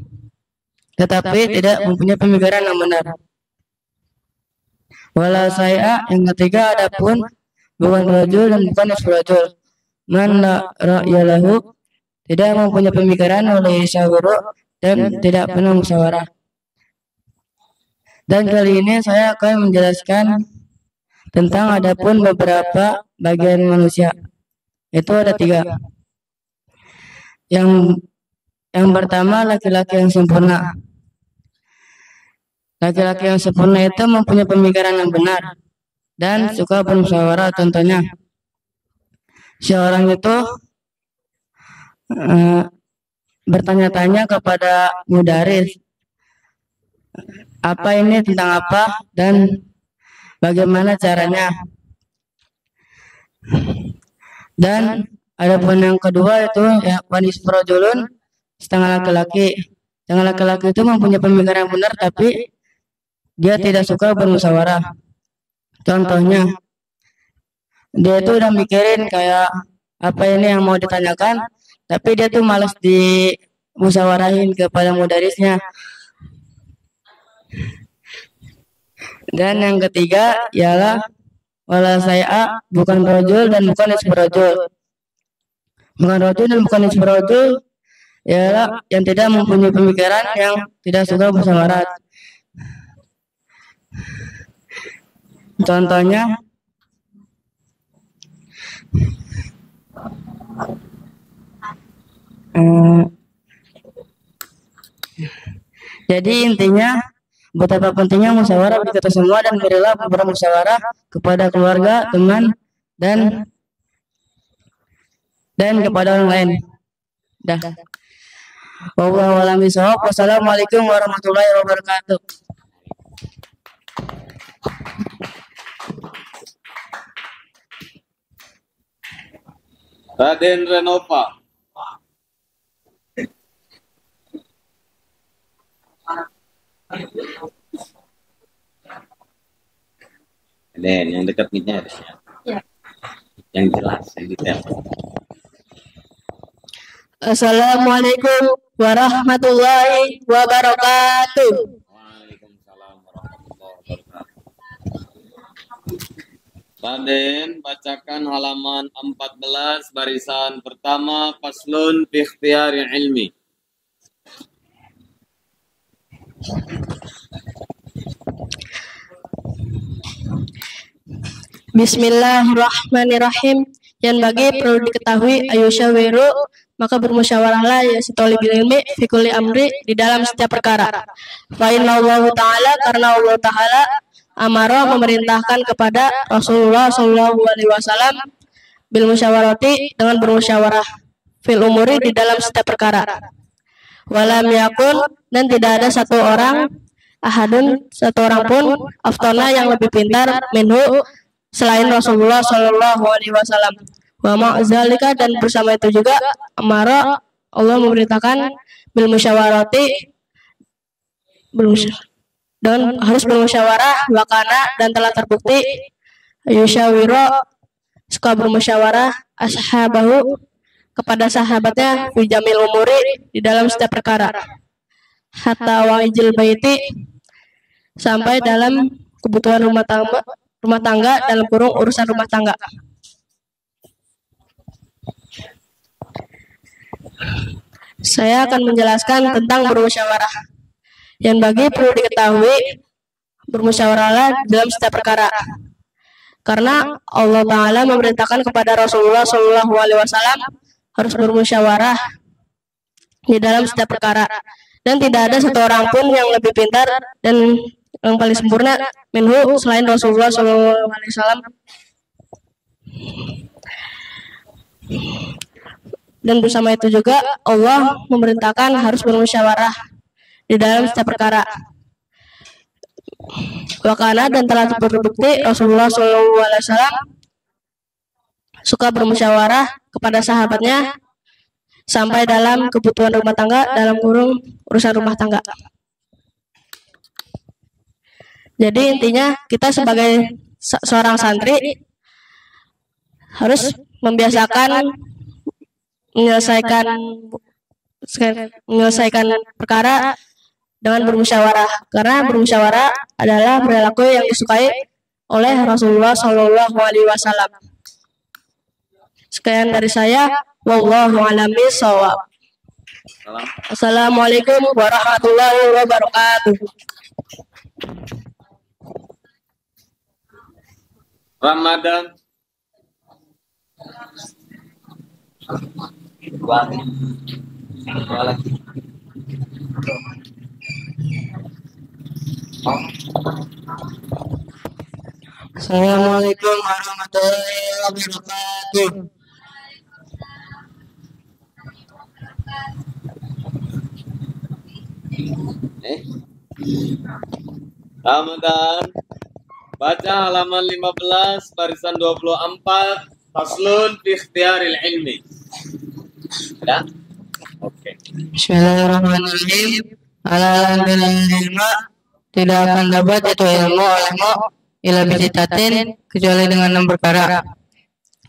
tetapi tidak mempunyai pemikiran yang benar. Wala say'a, yang ketiga, adapun bukan rajul dan bukan nisfu rajul. Man la ra'yalahu, tidak mempunyai pemikiran oleh syawiru, dan tidak pernah musyawarah. Dan kali ini saya akan menjelaskan tentang adapun beberapa bagian manusia. Itu ada 3. Yang pertama laki-laki yang sempurna. Laki-laki yang sempurna itu mempunyai pemikiran yang benar dan suka bermusyawarah. Contohnya, seorang itu bertanya-tanya kepada mudaris, apa ini tentang apa dan bagaimana caranya. Dan adapun yang kedua itu ya wanis rajulun, setengah laki-laki. Setengah laki-laki itu mempunyai pemikiran yang benar tapi dia tidak suka bermusyawarah. Contohnya, dia itu udah mikirin kayak apa ini yang mau ditanyakan, tapi dia tuh malas dimusyawarahin kepada mudarisnya. Dan yang ketiga ialah wala say'a, bukan rajul dan bukan nisfu rajul. Bukan rajul dan bukan nisfu rajul ialah yang tidak mempunyai pemikiran, yang tidak suka musyawarah. Contohnya, jadi intinya betapa pentingnya musyawarah bagi kita semua, dan berilah bermusyawarah kepada keluarga, teman, dan kepada orang lain. Dah. Wallahu a'lam bishawab. Wassalamualaikum warahmatullahi wabarakatuh. Raden Renova. Dan yang dekat mic-nya harusnya. Ya. Yang jelas, yang detail. Assalamualaikum warahmatullahi wabarakatuh. Waalaikumsalam warahmatullahi wabarakatuh. Raden, bacakan halaman 14 barisan pertama faslun fi ikhtiyari ilmi. Bismillahirrahmanirrahim. Yang bagi perlu diketahui ayusyawiru, maka bermusyawarahlah ya sitolibul ilmi fi kulli amri, di dalam setiap perkara. Fa innallahu ta'ala, karena Allah ta'ala amara, memerintahkan kepada Rasulullah sallallahu alaihi wasallam bil musyawarati, dengan bermusyawarah, fil umuri, di dalam setiap perkara. Walam yakun, dan tidak ada satu orang, ahadun, satu orang pun, aftona, yang lebih pintar, minhu, selain Rasulullah sallallahu alaihi wasallam. Wa ma'zalika, dan bersama itu juga amara, Allah memerintahkan bil musyawarati, dan harus bermusyawarah, wakana, dan telah terbukti yusyawiro, suka bermusyawarah, ashabahu, kepada sahabatnya, fi jamil umuri, di dalam setiap perkara, hatta wa'ijil baiti, sampai dalam kebutuhan rumah tangga, dalam kurung urusan rumah tangga. Saya akan menjelaskan tentang bermusyawarah. Yang bagi perlu diketahui, bermusyawarahlah dalam setiap perkara. Karena Allah Ta'ala memerintahkan kepada Rasulullah Sallallahu Alaihi Wasallam harus bermusyawarah di dalam setiap perkara. Dan tidak ada satu orang pun yang lebih pintar dan yang paling sempurna minhu, selain Rasulullah Sallallahu Alaihi Wasallam. Dan bersama itu juga Allah memerintahkan harus bermusyawarah di dalam setiap perkara. Wakana, dan telah terbukti Rasulullah SAW suka bermusyawarah kepada sahabatnya sampai dalam kebutuhan rumah tangga, dalam kurung urusan rumah tangga. Jadi intinya kita sebagai seorang santri harus membiasakan menyelesaikan perkara dengan bermusyawarah, karena bermusyawarah adalah perilaku yang disukai oleh Rasulullah Shallallahu Alaihi Wasallam. Sekian dari saya, wallahu a'lam bishawab. Assalamualaikum warahmatullahi wabarakatuh. Ramadan. Assalamualaikum warahmatullahi wabarakatuh. Ramadan. Baca halaman 15 barisan 24, faslun fi ikhtiaril ilmi. Ya? Oke. Bismillahirrahmanirrahim. Alhamdulillah, ilmu tidak akan dapat itu ilmu olehmu ila bisitatin, kecuali dengan 6 perkara.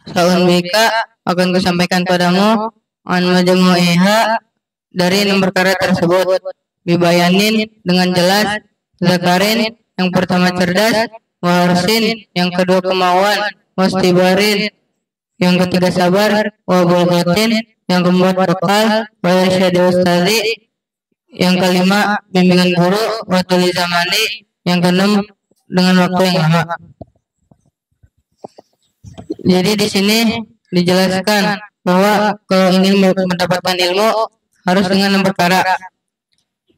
Saun bika, akan kusampaikan padamu an majmu'iha, dari 6 perkara tersebut. Bibayanin, dengan jelas. Zakarin, yang pertama cerdas. Warsin, yang kedua kemauan. Wastibarin, yang ketiga sabar. Wabulgatin, yang keempat bekal. Wairsyadi ustazi, yang kelima bimbingan guru. Watuli zamani, yang keenam dengan waktu yang lama. Jadi di sini dijelaskan bahwa kalau ingin mendapatkan ilmu harus dengan 6 perkara,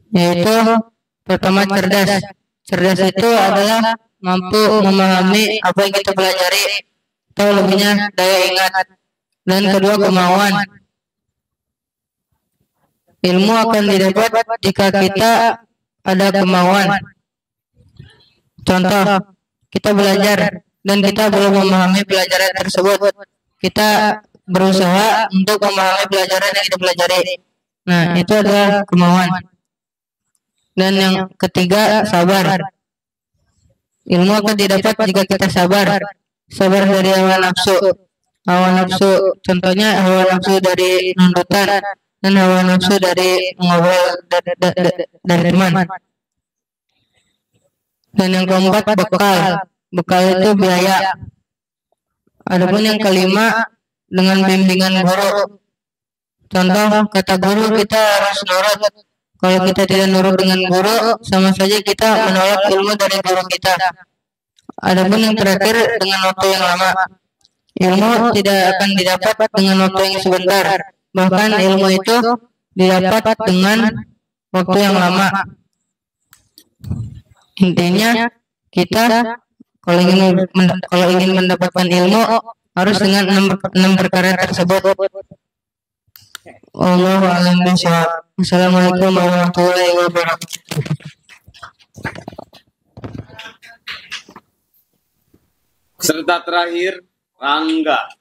yaitu pertama cerdas. Cerdas itu adalah mampu memahami apa yang kita pelajari, atau lebihnya daya ingat. Dan kedua kemauan. Ilmu akan didapat jika kita ada kemauan. Contoh, kita belajar dan kita belum memahami pelajaran tersebut. Kita berusaha untuk memahami pelajaran yang kita pelajari. Nah, itu adalah kemauan. Dan yang ketiga, sabar. Ilmu akan didapat jika kita sabar. Sabar dari hawa nafsu. Hawa nafsu, contohnya hawa nafsu dari nundutan dan hawa nafsu dari ngobrol dari teman. Dan yang keempat, bekal. Bekal itu biaya. Adapun yang kelima, dengan bimbingan guru. Contoh, kata guru kita harus nurut. Kalau kita tidak nurut dengan guru, sama saja kita menolak ilmu dari guru kita. Adapun yang terakhir dengan waktu yang lama, ilmu tidak akan didapat dengan waktu yang sebentar. Bahkan ilmu itu didapat dengan waktu yang lama. Intinya kita kalau ingin mendapatkan ilmu harus dengan 6 perkara tersebut. Wallahu a'lam bishawab. Assalamualaikum warahmatullahi wabarakatuh. Peserta terakhir, Rangga.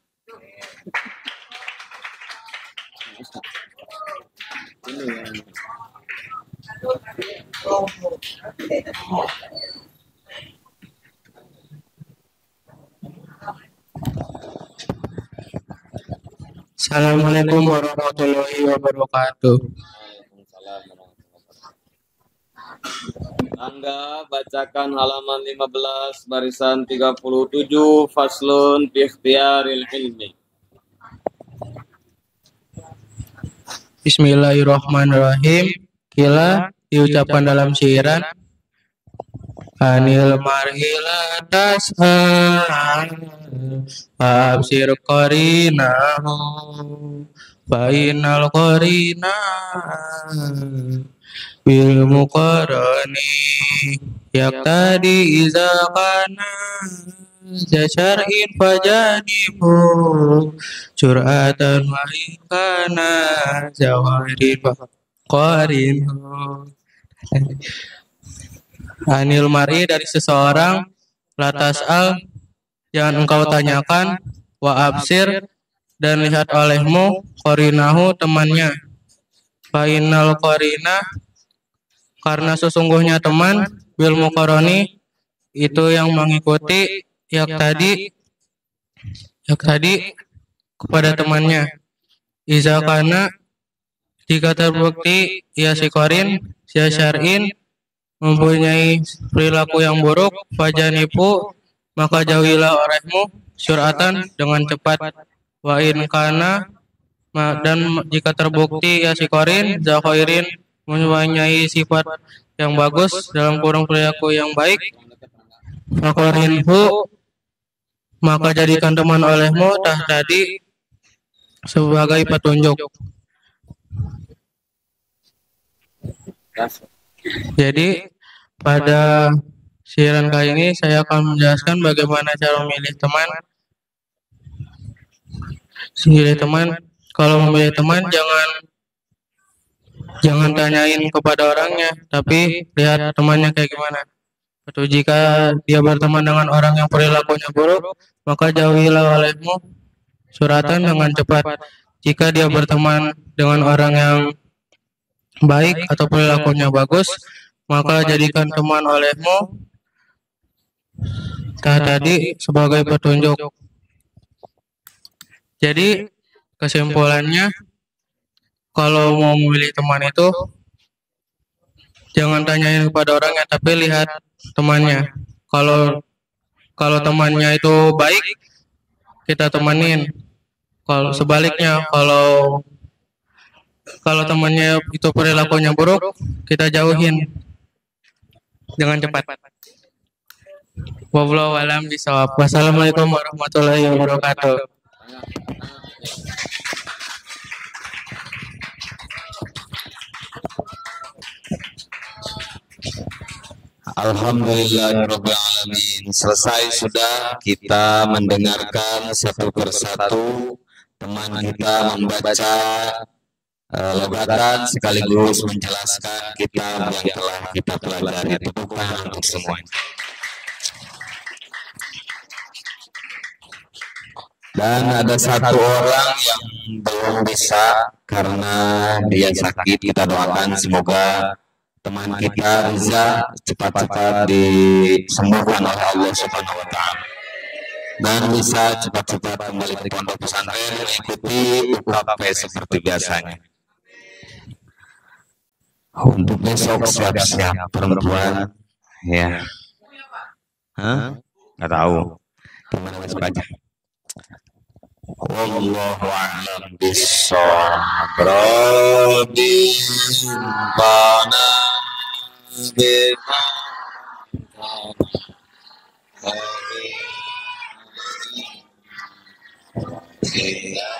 Assalamualaikum warahmatullahi wabarakatuh. Rangga, bacakan halaman 15 barisan 37 faslun fi ikhtiyaril ilmi. Bismillahirrahmanirrahim. Kila diucapkan dalam syairan Anil marhila tas'al Fa'absir qarinahu Fa'inal qarina Bil muqarani Yaktadi iza kana Jasyar'in fajanibu Sur'atan wa'ikana Jawahirin fa'qarinu Anil mar'i dari seseorang, latas al, jangan engkau tanyakan, wa absir, dan lihat olehmu, qarinahu temannya. Fainal qarina, karena sesungguhnya teman, bil muqarani, itu yang mengikuti, yak tadi kepada temannya. Iza kana, jika terbukti, ya si qarin, ya syar'in, mempunyai perilaku yang buruk, fajanipu, maka jauhilah olehmu suratan dengan cepat. Wa in kana, dan jika terbukti ya si qarin zakhairin mempunyai sifat yang bagus dalam kurung perilaku yang baik, faqarinhu, maka jadikan teman olehmu tadi sebagai petunjuk. Jadi pada siaran kali ini saya akan menjelaskan bagaimana cara memilih teman. Memilih teman, kalau memilih teman jangan tanyain kepada orangnya, tapi lihat temannya kayak gimana. Atau jika dia berteman dengan orang yang perilakunya buruk, maka jauhilah olehmu suratan dengan cepat. Jika dia berteman dengan orang yang baik atau perilakunya bagus, maka jadikan teman olehmu tadi sebagai petunjuk. Jadi kesimpulannya, kalau mau memilih teman itu jangan tanyain kepada orangnya, tapi lihat temannya. Kalau temannya itu baik, kita temanin. Kalau sebaliknya, kalau temannya itu perilakunya buruk, kita jauhin dengan cepat. Wallahu a'lam bishawab. Wassalamualaikum warahmatullahi wabarakatuh. Alhamdulillahirrahmanirrahim. Selesai sudah kita mendengarkan satu persatu teman kita membaca logatan sekaligus menjelaskan kitab yang telah kita pelajari. Tepuk tangan untuk semuanya. Dan ada satu orang yang belum bisa karena dia sakit. Kita doakan semoga teman kita Riza cepat-cepat disembuhkan oleh Allah Subhanahu wa taala dan bisa cepat-cepat kembali ke pondok pesantren mengikuti UKP seperti biasanya. Untuk besok siap-siap perempuan ya. Nggak tahu. Gimana besok aja. Wallahu a'lam bishawab. Sehingga